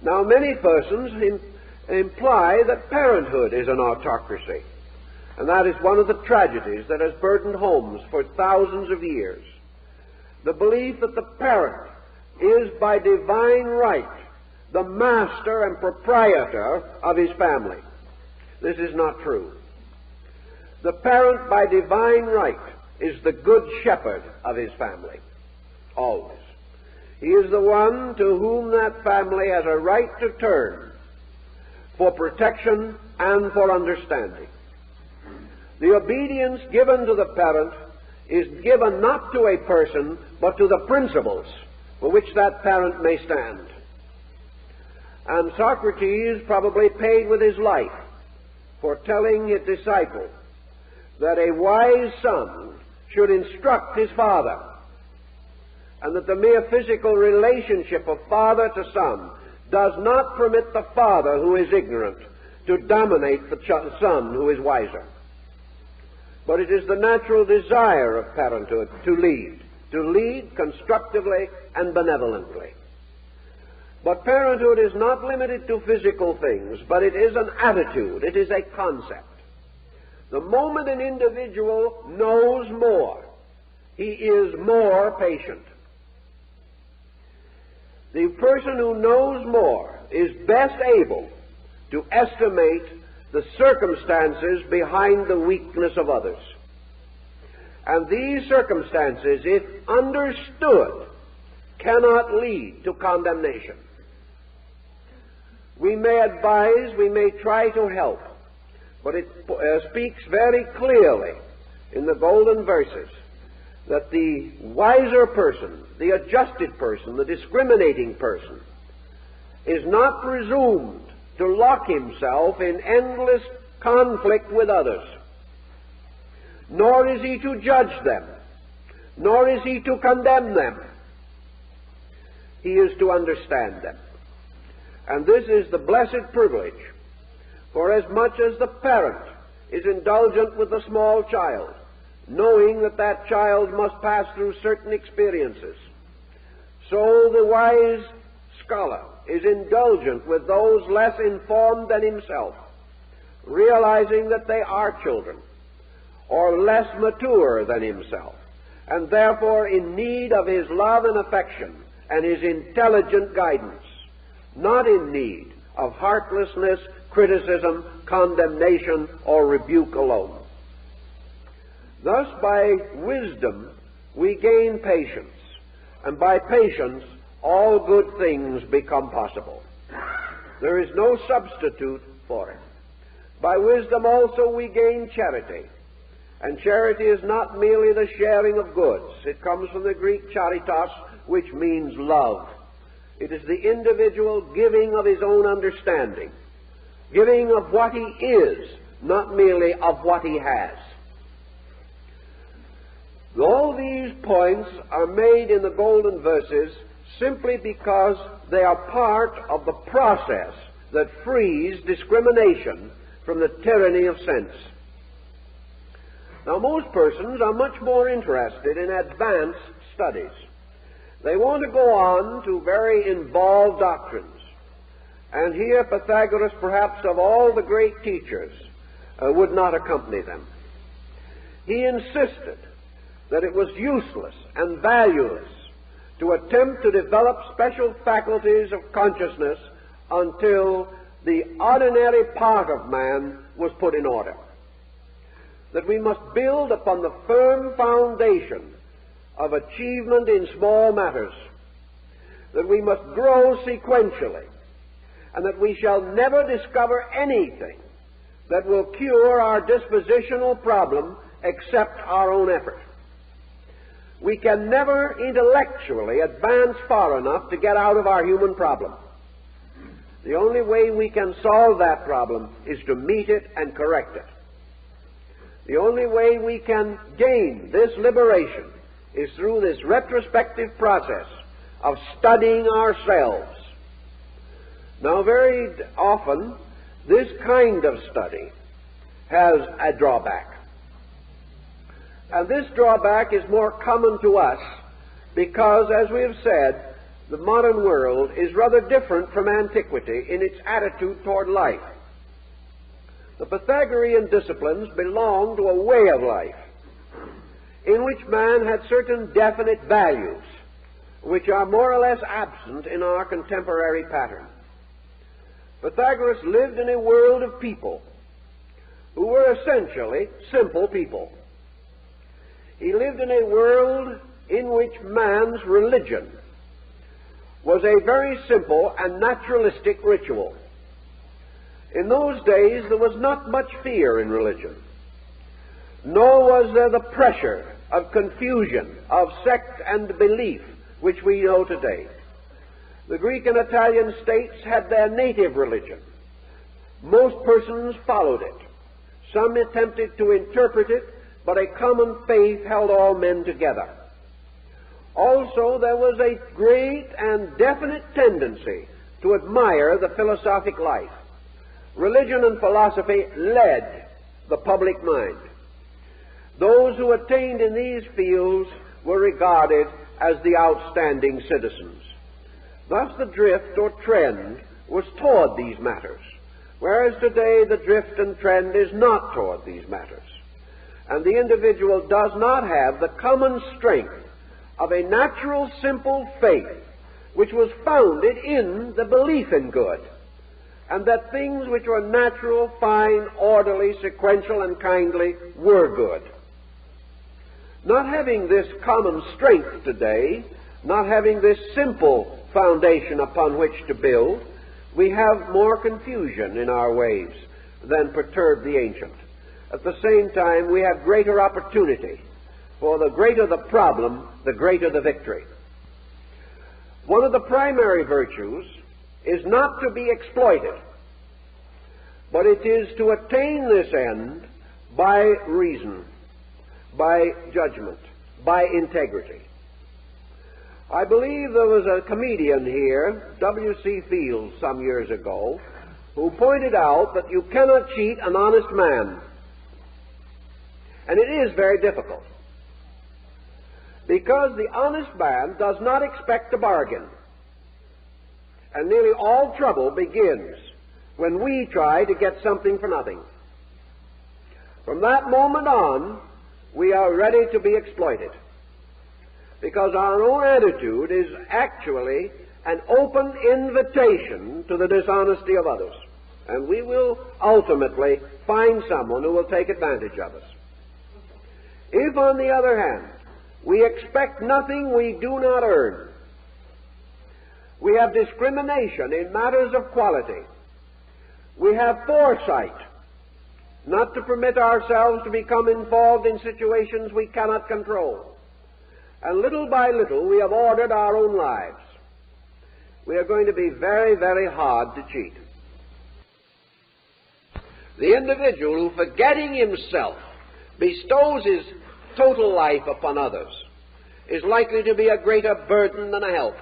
Now, many persons imply that parenthood is an autocracy, and that is one of the tragedies that has burdened homes for thousands of years. The belief that the parent is by divine right the master and proprietor of his family. This is not true. The parent by divine right is the good shepherd of his family, always. He is the one to whom that family has a right to turn for protection and for understanding. The obedience given to the parent is given not to a person, but to the principles for which that parent may stand. And Socrates probably paid with his life for telling his disciple that a wise son should instruct his father, and that the mere physical relationship of father to son does not permit the father who is ignorant to dominate the son who is wiser. But it is the natural desire of parenthood to lead constructively and benevolently. But parenthood is not limited to physical things, but it is an attitude, it is a concept. The moment an individual knows more, he is more patient. The person who knows more is best able to estimate the circumstances behind the weakness of others. And these circumstances, if understood, cannot lead to condemnation. We may advise, we may try to help, but it speaks very clearly in the golden verses that the wiser person, the adjusted person, the discriminating person, is not presumed to lock himself in endless conflict with others, nor is he to judge them, nor is he to condemn them. He is to understand them. And this is the blessed privilege, for as much as the parent is indulgent with the small child, knowing that that child must pass through certain experiences, so the wise scholar is indulgent with those less informed than himself, realizing that they are children, or less mature than himself, and therefore in need of his love and affection and his intelligent guidance, not in need of heartlessness, criticism, condemnation, or rebuke alone. Thus, by wisdom, we gain patience, and by patience, all good things become possible. There is no substitute for it. By wisdom also we gain charity, and charity is not merely the sharing of goods. It comes from the Greek charitas, which means love. It is the individual giving of his own understanding, giving of what he is, not merely of what he has. All these points are made in the golden verses simply because they are part of the process that frees discrimination from the tyranny of sense. Now, most persons are much more interested in advanced studies. They want to go on to very involved doctrines. And here Pythagoras, perhaps of all the great teachers, would not accompany them. He insisted that it was useless and valueless to attempt to develop special faculties of consciousness until the ordinary part of man was put in order. That we must build upon the firm foundation of achievement in small matters, that we must grow sequentially, and that we shall never discover anything that will cure our dispositional problem except our own effort. We can never intellectually advance far enough to get out of our human problem. The only way we can solve that problem is to meet it and correct it. The only way we can gain this liberation is through this retrospective process of studying ourselves. Now, very often, this kind of study has a drawback. And this drawback is more common to us because, as we have said, the modern world is rather different from antiquity in its attitude toward life. The Pythagorean disciplines belong to a way of life in which man had certain definite values which are more or less absent in our contemporary pattern. Pythagoras lived in a world of people who were essentially simple people. He lived in a world in which man's religion was a very simple and naturalistic ritual. In those days, there was not much fear in religion, nor was there the pressure of confusion, of sect and belief, which we know today. The Greek and Italian states had their native religion. Most persons followed it. Some attempted to interpret it, but a common faith held all men together. Also, there was a great and definite tendency to admire the philosophic life. Religion and philosophy led the public mind. Those who attained in these fields were regarded as the outstanding citizens. Thus the drift or trend was toward these matters, whereas today the drift and trend is not toward these matters. And the individual does not have the common strength of a natural, simple faith which was founded in the belief in good, and that things which were natural, fine, orderly, sequential, and kindly were good. Not having this common strength today, not having this simple foundation upon which to build, we have more confusion in our ways than perturbed the ancient. At the same time, we have greater opportunity, for the greater the problem, the greater the victory. One of the primary virtues is not to be exploited, but it is to attain this end by reason, by judgment, by integrity. I believe there was a comedian here, W.C. Fields, some years ago, who pointed out that you cannot cheat an honest man. And it is very difficult, because the honest man does not expect a bargain. And nearly all trouble begins when we try to get something for nothing. From that moment on, we are ready to be exploited, because our own attitude is actually an open invitation to the dishonesty of others. And we will ultimately find someone who will take advantage of us. If, on the other hand, we expect nothing we do not earn, we have discrimination in matters of quality, we have foresight not to permit ourselves to become involved in situations we cannot control, and little by little we have ordered our own lives, we are going to be very, very hard to cheat. The individual who, forgetting himself, bestows his total life upon others is likely to be a greater burden than a help.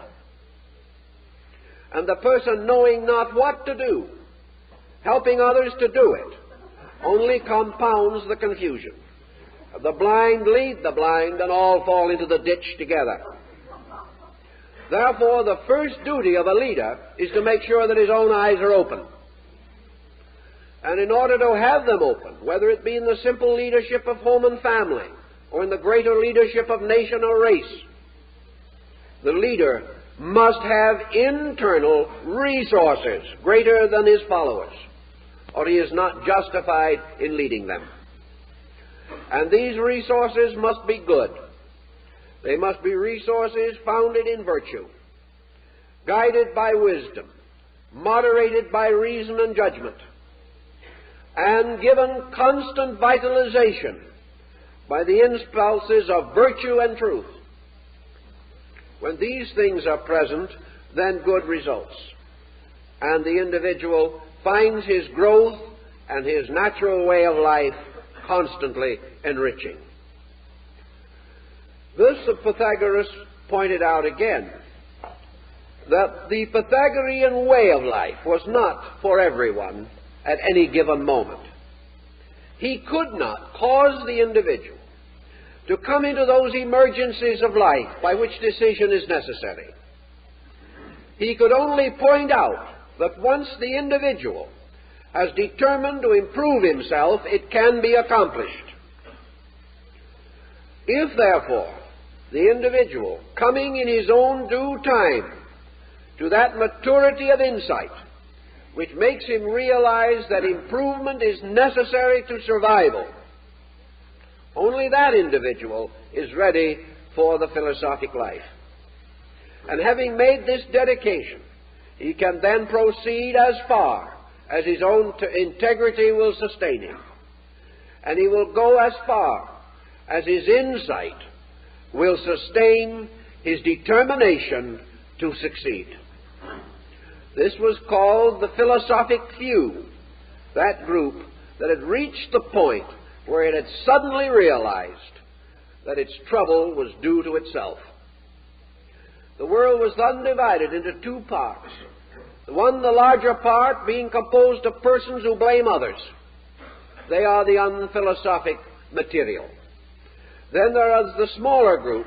And the person, knowing not what to do, helping others to do it, only compounds the confusion. The blind lead the blind, and all fall into the ditch together. Therefore, the first duty of a leader is to make sure that his own eyes are open. And in order to have them open, whether it be in the simple leadership of home and family, or in the greater leadership of nation or race, the leader must have internal resources greater than his followers, or he is not justified in leading them. And these resources must be good. They must be resources founded in virtue, guided by wisdom, moderated by reason and judgment, and given constant vitalization by the impulses of virtue and truth. When these things are present, then good results, and the individual finds his growth and his natural way of life constantly enriching. This Pythagoras pointed out again, that the Pythagorean way of life was not for everyone at any given moment. He could not cause the individual to come into those emergencies of life by which decision is necessary. He could only point out that once the individual has determined to improve himself, it can be accomplished. If, therefore, the individual, coming in his own due time to that maturity of insight which makes him realize that improvement is necessary to survival, only that individual is ready for the philosophic life. And having made this dedication, he can then proceed as far as his own integrity will sustain him. And he will go as far as his insight will sustain his determination to succeed. This was called the philosophic few, that group that had reached the point where it had suddenly realized that its trouble was due to itself. The world was then divided into two parts. The larger part, being composed of persons who blame others. They are the unphilosophic material. Then there is the smaller group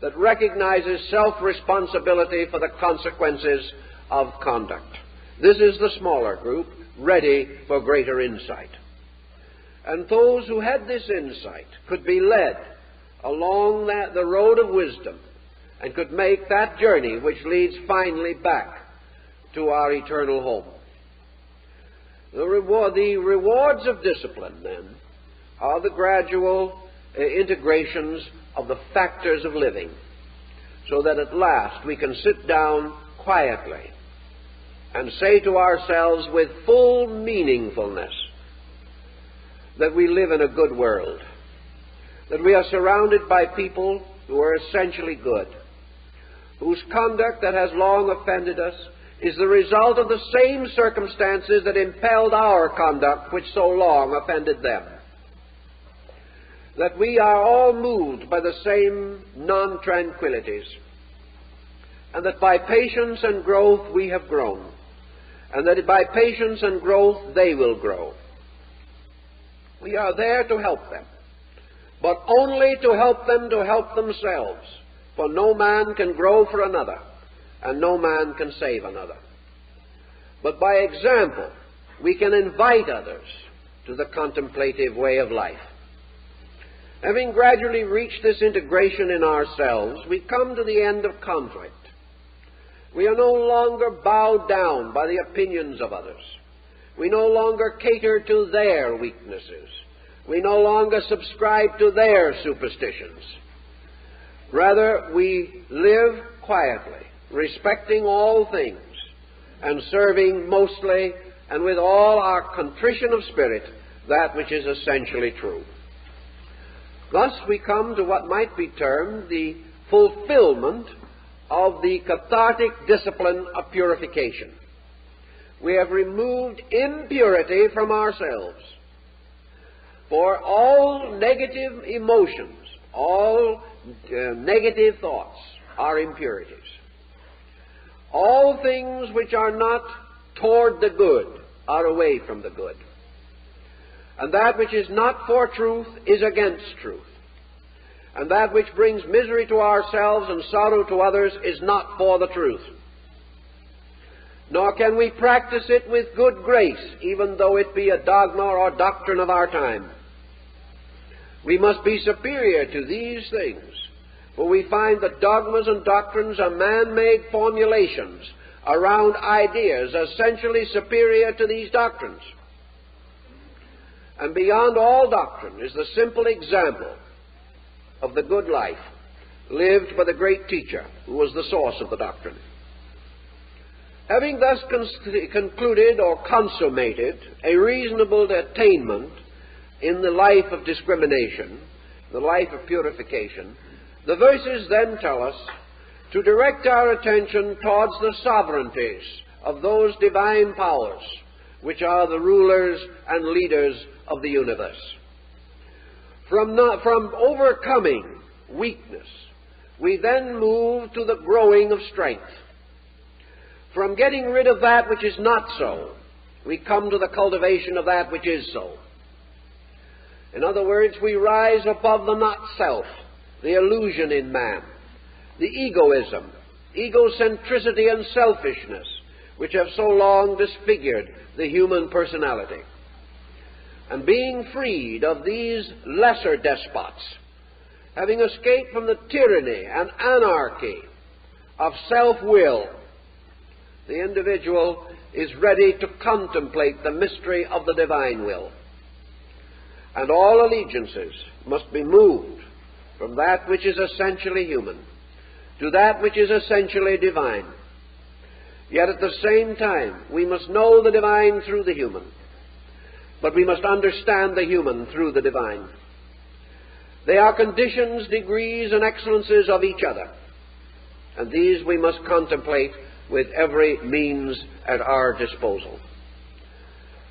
that recognizes self-responsibility for the consequences of conduct. This is the smaller group, ready for greater insight. And those who had this insight could be led along the road of wisdom and could make that journey which leads finally back to our eternal home. The rewards of discipline, then, are the gradual integrations of the factors of living, so that at last we can sit down quietly and say to ourselves with full meaningfulness that we live in a good world, that we are surrounded by people who are essentially good, whose conduct that has long offended us is the result of the same circumstances that impelled our conduct which so long offended them, that we are all moved by the same non-tranquilities, and that by patience and growth we have grown, and that by patience and growth they will grow. We are there to help them, but only to help them to help themselves, for no man can grow for another, and no man can save another. But by example, we can invite others to the contemplative way of life. Having gradually reached this integration in ourselves, we come to the end of conflict. We are no longer bowed down by the opinions of others. We no longer cater to their weaknesses. We no longer subscribe to their superstitions. Rather, we live quietly, respecting all things, and serving mostly and with all our contrition of spirit that which is essentially true. Thus we come to what might be termed the fulfillment of the cathartic discipline of purification. We have removed impurity from ourselves. For all negative emotions, all negative thoughts are impurities. All things which are not toward the good are away from the good. And that which is not for truth is against truth. And that which brings misery to ourselves and sorrow to others is not for the truth. Nor can we practice it with good grace, even though it be a dogma or doctrine of our time. We must be superior to these things For we find that dogmas and doctrines are man-made formulations around ideas essentially superior to these doctrines. And beyond all doctrine is the simple example of the good life lived by the great teacher who was the source of the doctrine. Having thus concluded or consummated a reasonable attainment in the life of discrimination, the life of purification, the verses then tell us to direct our attention towards the sovereignties of those divine powers which are the rulers and leaders of the universe. From overcoming weakness, we then move to the growing of strength. From getting rid of that which is not so, we come to the cultivation of that which is so. In other words, we rise above the not-self, the illusion in man, the egoism, egocentricity and selfishness, which have so long disfigured the human personality. And being freed of these lesser despots, having escaped from the tyranny and anarchy of self-will, the individual is ready to contemplate the mystery of the divine will. And all allegiances must be moved from that which is essentially human to that which is essentially divine. Yet at the same time, we must know the divine through the human, but we must understand the human through the divine. They are conditions, degrees, and excellences of each other, and these we must contemplate with every means at our disposal.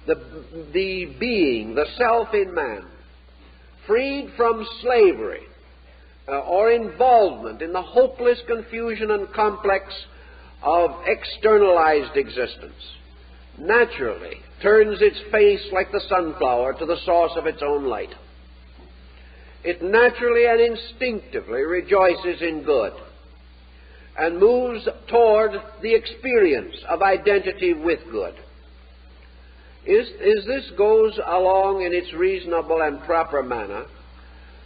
The being, the self in man, freed from slavery or involvement in the hopeless confusion and complex of externalized existence, naturally turns its face like the sunflower to the source of its own light. It naturally and instinctively rejoices in good and moves toward the experience of identity with good. As this goes along in its reasonable and proper manner,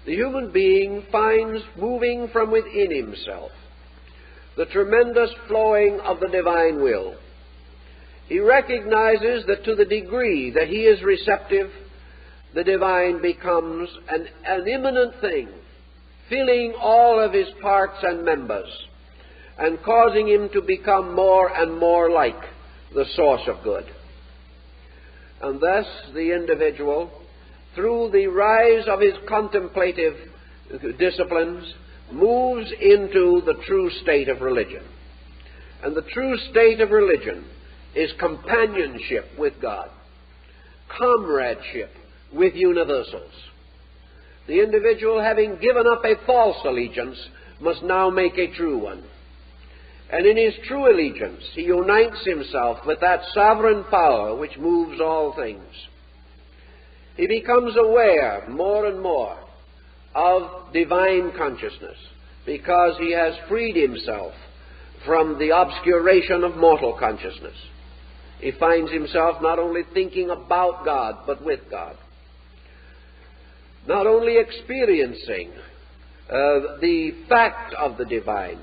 the human being finds moving from within himself the tremendous flowing of the divine will. He recognizes that to the degree that he is receptive, the divine becomes an immanent thing, filling all of his parts and members, and causing him to become more and more like the source of good. And thus the individual, through the rise of his contemplative disciplines, moves into the true state of religion. And the true state of religion is companionship with God, comradeship with universals. The individual, having given up a false allegiance, must now make a true one. And in his true allegiance, he unites himself with that sovereign power which moves all things. He becomes aware more and more of divine consciousness because he has freed himself from the obscuration of mortal consciousness. He finds himself not only thinking about God, but with God. Not only experiencing the fact of the divine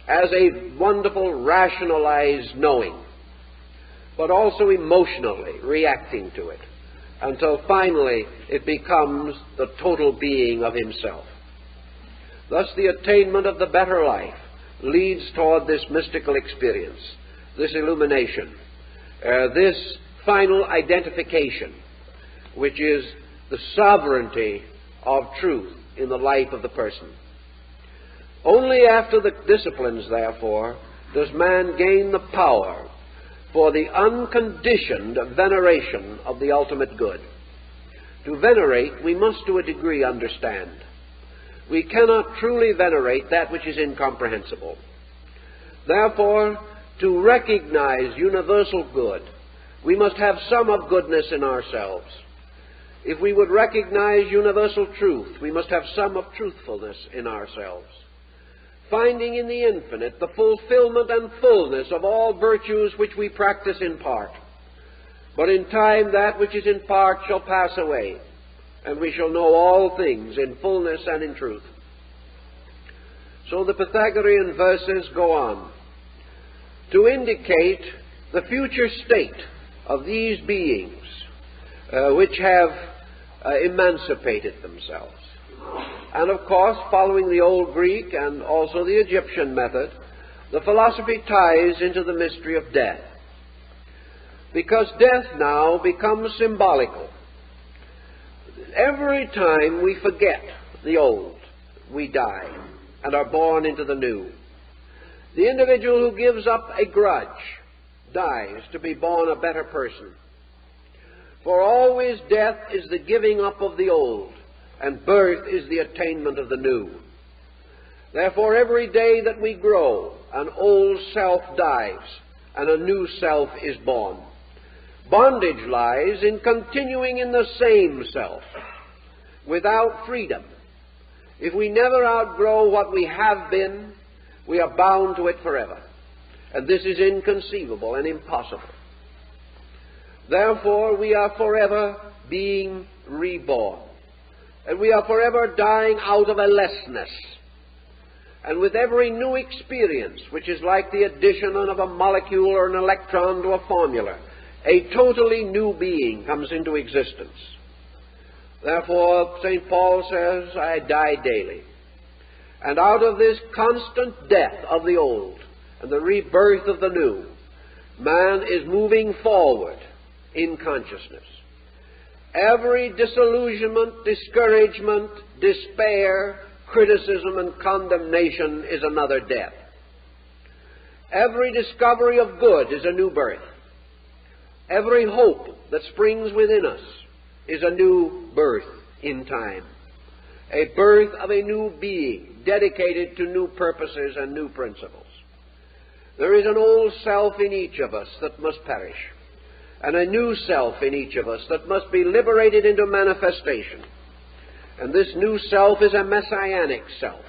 as a wonderful rationalized knowing, but also emotionally reacting to it, until finally it becomes the total being of himself. Thus the attainment of the better life leads toward this mystical experience, this illumination, this final identification, which is the sovereignty of truth in the life of the person. Only after the disciplines, therefore, does man gain the power for the unconditioned veneration of the ultimate good. To venerate, we must to a degree understand. We cannot truly venerate that which is incomprehensible. Therefore, to recognize universal good, we must have some of goodness in ourselves. If we would recognize universal truth, we must have some of truthfulness in ourselves. Finding in the infinite the fulfillment and fullness of all virtues which we practice in part. But in time that which is in part shall pass away, and we shall know all things in fullness and in truth. So the Pythagorean verses go on to indicate the future state of these beings which have emancipated themselves. And of course, following the old Greek and also the Egyptian method, the philosophy ties into the mystery of death. Because death now becomes symbolical. Every time we forget the old, we die and are born into the new. The individual who gives up a grudge dies to be born a better person. For always death is the giving up of the old, and birth is the attainment of the new. Therefore, every day that we grow, an old self dies, and a new self is born. Bondage lies in continuing in the same self, without freedom. If we never outgrow what we have been, we are bound to it forever. And this is inconceivable and impossible. Therefore, we are forever being reborn. And we are forever dying out of a lessness. And with every new experience, which is like the addition of a molecule or an electron to a formula, a totally new being comes into existence. Therefore, St. Paul says, I die daily. And out of this constant death of the old and the rebirth of the new, man is moving forward in consciousness. Every disillusionment, discouragement, despair, criticism, and condemnation is another death. Every discovery of good is a new birth. Every hope that springs within us is a new birth in time. A birth of a new being dedicated to new purposes and new principles. There is an old self in each of us that must perish, and a new self in each of us that must be liberated into manifestation. And this new self is a messianic self,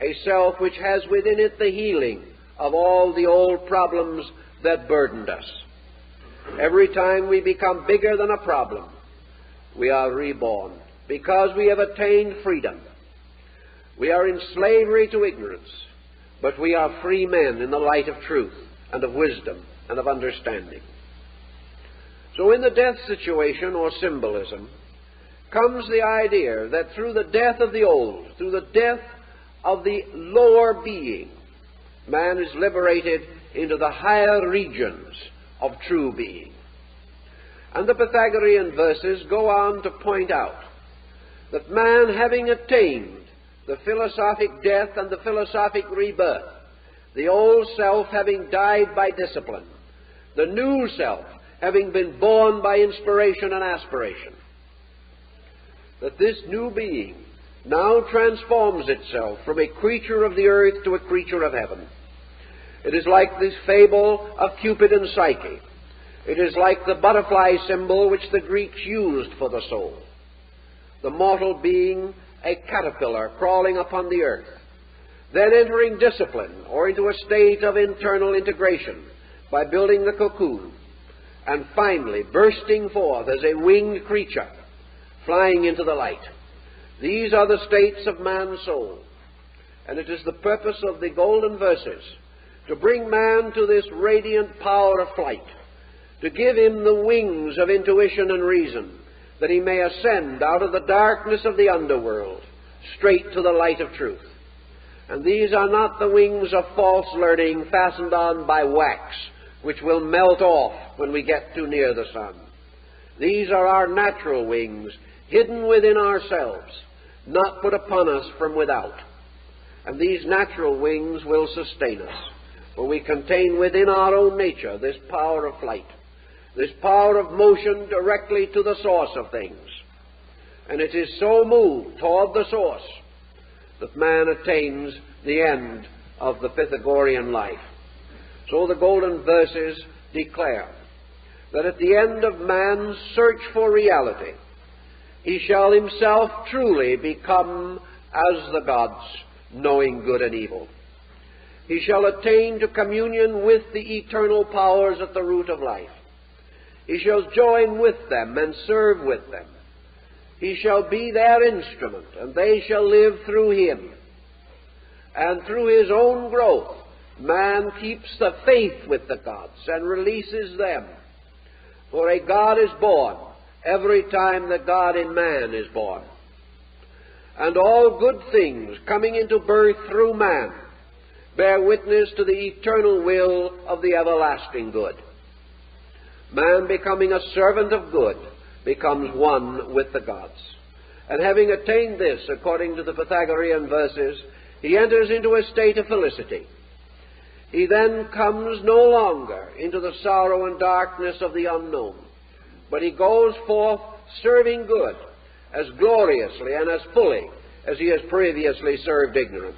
a self which has within it the healing of all the old problems that burdened us. Every time we become bigger than a problem, we are reborn because we have attained freedom. We are in slavery to ignorance, but we are free men in the light of truth and of wisdom and of understanding. So in the death situation or symbolism comes the idea that through the death of the old, through the death of the lower being, man is liberated into the higher regions of true being. And the Pythagorean verses go on to point out that man, having attained the philosophic death and the philosophic rebirth, the old self having died by discipline, the new self having been born by inspiration and aspiration, that this new being now transforms itself from a creature of the earth to a creature of heaven. It is like this fable of Cupid and Psyche. It is like the butterfly symbol which the Greeks used for the soul. The mortal being, a caterpillar crawling upon the earth, then entering discipline or into a state of internal integration by building the cocoon, and finally bursting forth as a winged creature, flying into the light. These are the states of man's soul. And it is the purpose of the golden verses to bring man to this radiant power of flight, to give him the wings of intuition and reason, that he may ascend out of the darkness of the underworld straight to the light of truth. And these are not the wings of false learning fastened on by wax, which will melt off when we get too near the sun. These are our natural wings, hidden within ourselves, not put upon us from without. And these natural wings will sustain us, for we contain within our own nature this power of flight, this power of motion directly to the source of things. And it is so moved toward the source that man attains the end of the Pythagorean life. So the golden verses declare that at the end of man's search for reality, he shall himself truly become as the gods, knowing good and evil. He shall attain to communion with the eternal powers at the root of life. He shall join with them and serve with them. He shall be their instrument, and they shall live through him. and through his own growth, man keeps the faith with the gods and releases them. For a God is born every time the God in man is born. And all good things coming into birth through man bear witness to the eternal will of the everlasting good. Man, becoming a servant of good, becomes one with the gods. And having attained this, according to the Pythagorean verses, he enters into a state of felicity. He then comes no longer into the sorrow and darkness of the unknown, but he goes forth serving good as gloriously and as fully as he has previously served ignorance.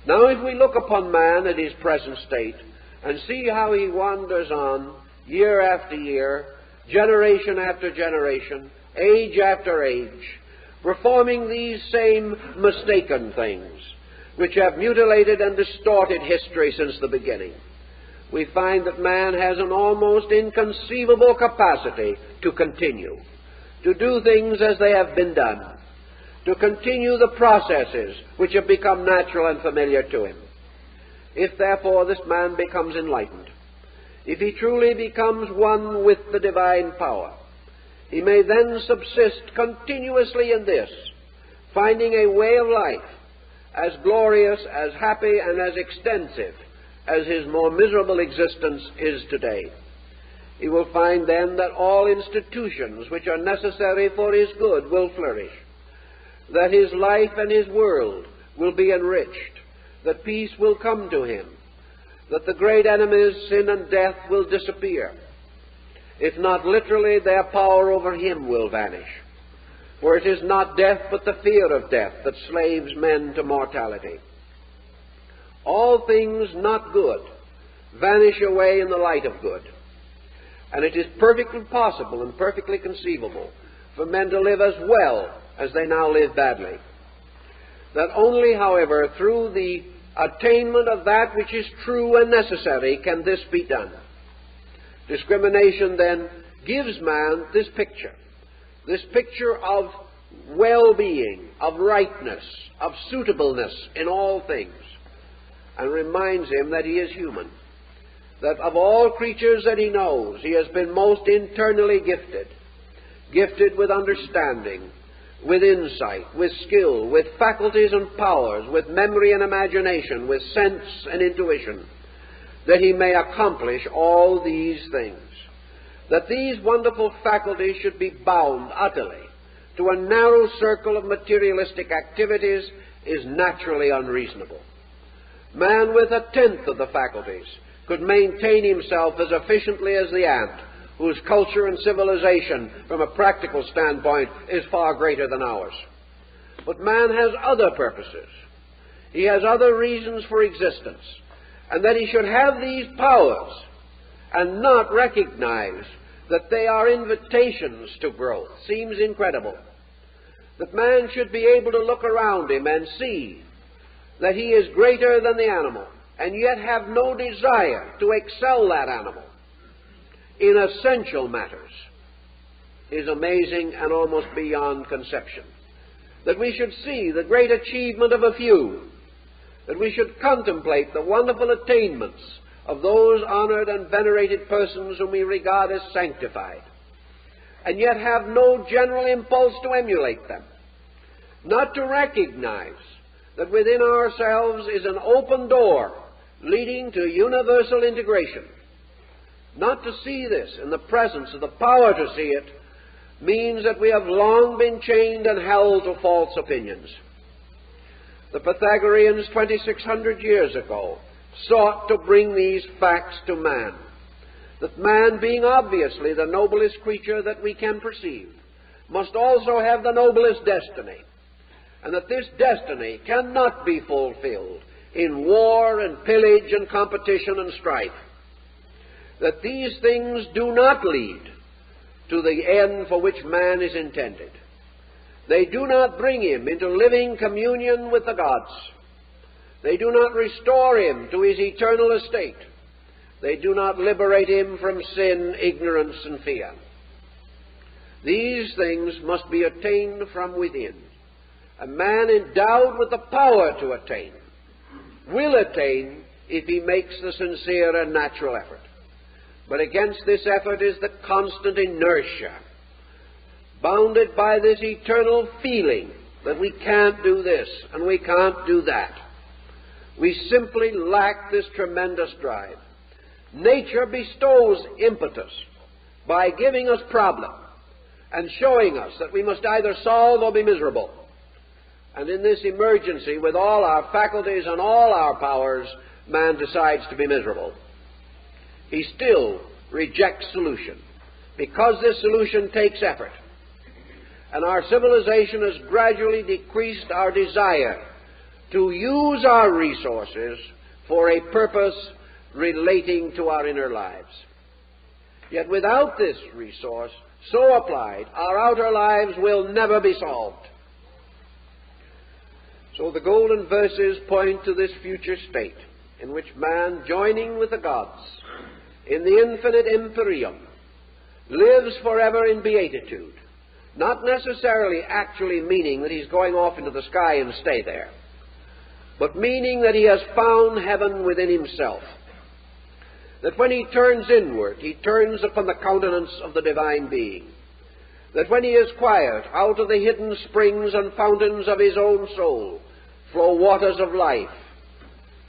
Now, if we look upon man at his present state and see how he wanders on year after year, generation after generation, age after age, performing these same mistaken things, which have mutilated and distorted history since the beginning, we find that man has an almost inconceivable capacity to continue, to do things as they have been done, to continue the processes which have become natural and familiar to him. If, therefore, this man becomes enlightened, if he truly becomes one with the divine power, he may then subsist continuously in this, finding a way of life as glorious, as happy, and as extensive as his more miserable existence is today. He will find then that all institutions which are necessary for his good will flourish, that his life and his world will be enriched, that peace will come to him, that the great enemies, sin and death, will disappear. If not literally, their power over him will vanish. For it is not death, but the fear of death that slaves men to mortality. All things not good vanish away in the light of good. And it is perfectly possible and perfectly conceivable for men to live as well as they now live badly. That only, however, through the attainment of that which is true and necessary can this be done. Discrimination then gives man this picture of well-being, of rightness, of suitableness in all things, and reminds him that he is human, that of all creatures that he knows, he has been most internally gifted with understanding, with insight, with skill, with faculties and powers, with memory and imagination, with sense and intuition, that he may accomplish all these things. That these wonderful faculties should be bound utterly to a narrow circle of materialistic activities is naturally unreasonable. Man with a tenth of the faculties could maintain himself as efficiently as the ant, whose culture and civilization, from a practical standpoint, is far greater than ours. But man has other purposes. He has other reasons for existence. And that he should have these powers and not recognize that they are invitations to growth seems incredible. That man should be able to look around him and see that he is greater than the animal, and yet have no desire to excel that animal in essential matters, is amazing and almost beyond conception. That we should see the great achievement of a few, that we should contemplate the wonderful attainments of those honored and venerated persons whom we regard as sanctified, and yet have no general impulse to emulate them, not to recognize that within ourselves is an open door leading to universal integration. Not to see this in the presence of the power to see it means that we have long been chained and held to false opinions. The Pythagoreans 2,600 years ago sought to bring these facts to man, that man, being obviously the noblest creature that we can perceive, must also have the noblest destiny, and that this destiny cannot be fulfilled in war and pillage and competition and strife, that these things do not lead to the end for which man is intended. They do not bring him into living communion with the gods. They do not restore him to his eternal estate. They do not liberate him from sin, ignorance, and fear. These things must be attained from within. A man endowed with the power to attain will attain if he makes the sincere and natural effort. But against this effort is the constant inertia, bounded by this eternal feeling that we can't do this and we can't do that. We simply lack this tremendous drive. Nature bestows impetus by giving us problem and showing us that we must either solve or be miserable. And in this emergency, with all our faculties and all our powers, man decides to be miserable. He still rejects solution because this solution takes effort. And our civilization has gradually decreased our desire to use our resources for a purpose relating to our inner lives. Yet without this resource so applied, our outer lives will never be solved. So the golden verses point to this future state in which man, joining with the gods in the infinite empyrean, lives forever in beatitude, not necessarily actually meaning that he's going off into the sky and stay there, but meaning that he has found heaven within himself. That when he turns inward, he turns upon the countenance of the divine being. That when he is quiet, out of the hidden springs and fountains of his own soul flow waters of life,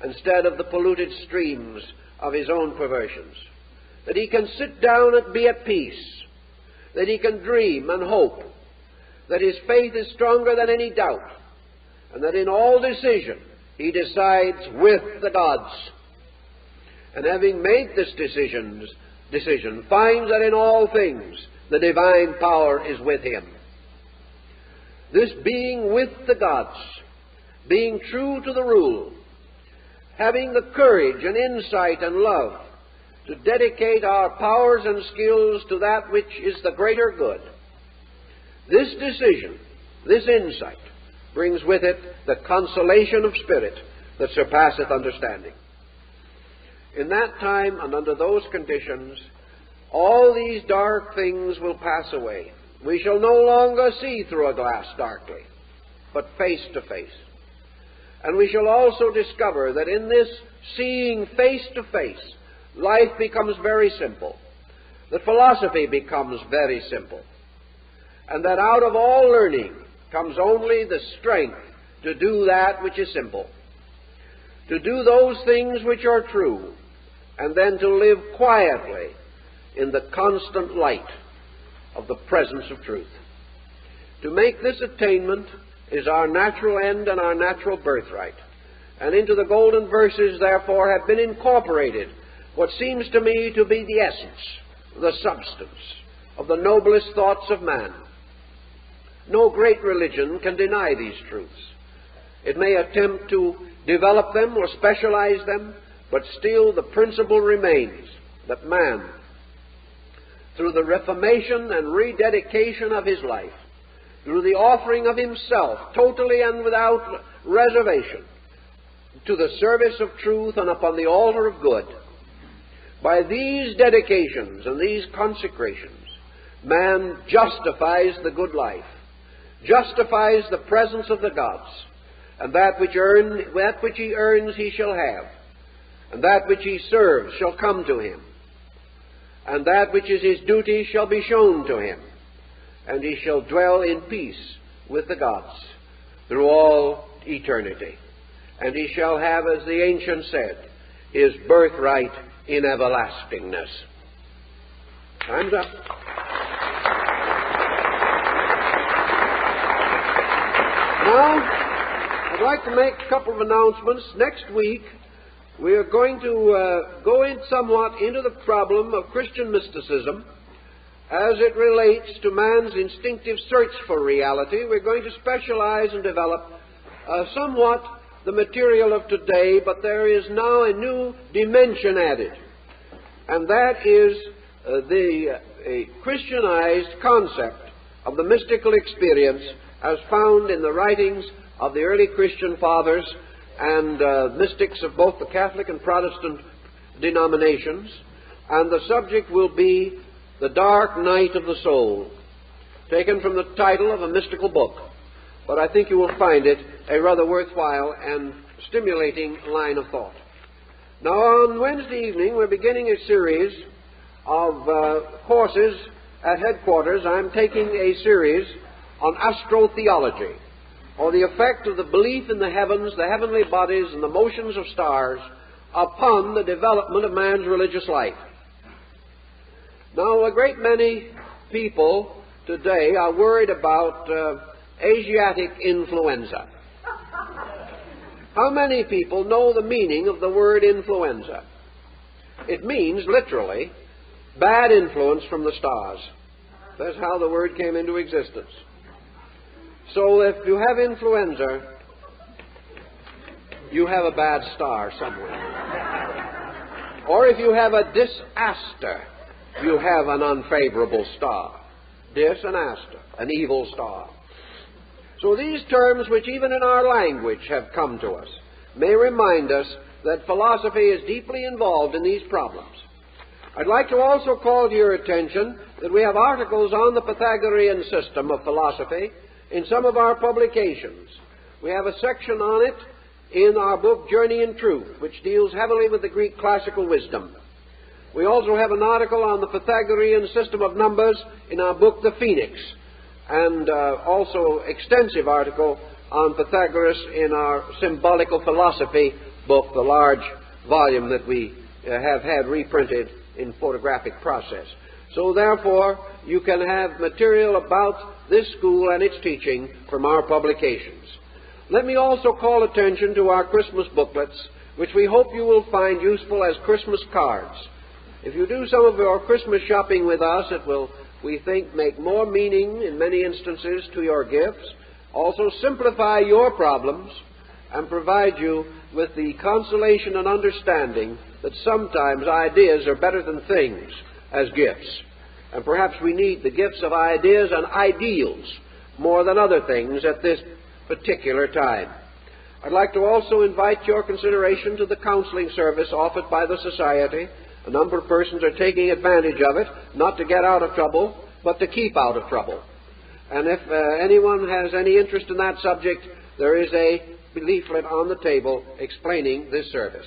instead of the polluted streams of his own perversions. That he can sit down and be at peace. That he can dream and hope. That his faith is stronger than any doubt. And that in all decision, he decides with the gods. And having made this decision, finds that in all things the divine power is with him. This being with the gods, being true to the rule, having the courage and insight and love to dedicate our powers and skills to that which is the greater good, this decision, this insight, brings with it the consolation of spirit that surpasseth understanding. In that time and under those conditions, all these dark things will pass away. We shall no longer see through a glass darkly, but face to face. And we shall also discover that in this seeing face to face, life becomes very simple, that philosophy becomes very simple, and that out of all learning comes only the strength to do that which is simple, to do those things which are true, and then to live quietly in the constant light of the presence of truth. To make this attainment is our natural end and our natural birthright. And into the golden verses, therefore, have been incorporated what seems to me to be the essence, the substance of the noblest thoughts of man. No great religion can deny these truths. It may attempt to develop them or specialize them, but still the principle remains that man, through the reformation and rededication of his life, through the offering of himself, totally and without reservation, to the service of truth and upon the altar of good, by these dedications and these consecrations, man justifies the good life, justifies the presence of the gods, and that which he earns he shall have, and that which he serves shall come to him, and that which is his duty shall be shown to him, and he shall dwell in peace with the gods through all eternity. And he shall have, as the ancient said, his birthright in everlastingness. Time's up. Now, I'd like to make a couple of announcements. Next week, we are going to go in somewhat into the problem of Christian mysticism as it relates to man's instinctive search for reality. We're going to specialize and develop somewhat the material of today, but there is now a new dimension added, and that is a Christianized concept of the mystical experience as found in the writings of the early Christian fathers and mystics of both the Catholic and Protestant denominations, and the subject will be the dark night of the soul, taken from the title of a mystical book. But I think you will find it a rather worthwhile and stimulating line of thought. Now, on Wednesday evening, we're beginning a series of courses at headquarters. I'm taking a series on Astro Theology, or the effect of the belief in the heavens, the heavenly bodies, and the motions of stars upon the development of man's religious life. Now, a great many people today are worried about Asiatic influenza. How many people know the meaning of the word influenza? It means, literally, bad influence from the stars. That's how the word came into existence. So if you have influenza, you have a bad star somewhere. Or if you have a disaster, you have an unfavorable star. Dis and aster, an evil star. So these terms, which even in our language have come to us, may remind us that philosophy is deeply involved in these problems. I'd like to also call to your attention that we have articles on the Pythagorean system of philosophy in some of our publications. We have a section on it in our book, Journey in Truth, which deals heavily with the Greek classical wisdom. We also have an article on the Pythagorean system of numbers in our book, The Phoenix, and also extensive article on Pythagoras in our Symbolical Philosophy book, the large volume that we have had reprinted in photographic process. So therefore, you can have material about this school and its teaching from our publications. Let me also call attention to our Christmas booklets, which we hope you will find useful as Christmas cards. If you do some of your Christmas shopping with us, it will, we think, make more meaning in many instances to your gifts, also simplify your problems, and provide you with the consolation and understanding that sometimes ideas are better than things as gifts. And perhaps we need the gifts of ideas and ideals more than other things at this particular time. I'd like to also invite your consideration to the counseling service offered by the Society. A number of persons are taking advantage of it, not to get out of trouble, but to keep out of trouble. And if anyone has any interest in that subject, there is a leaflet on the table explaining this service.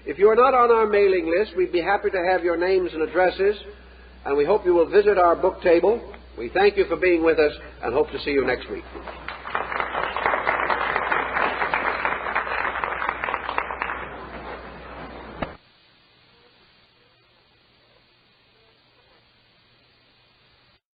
If you are not on our mailing list, we'd be happy to have your names and addresses, and we hope you will visit our book table. We thank you for being with us and hope to see you next week.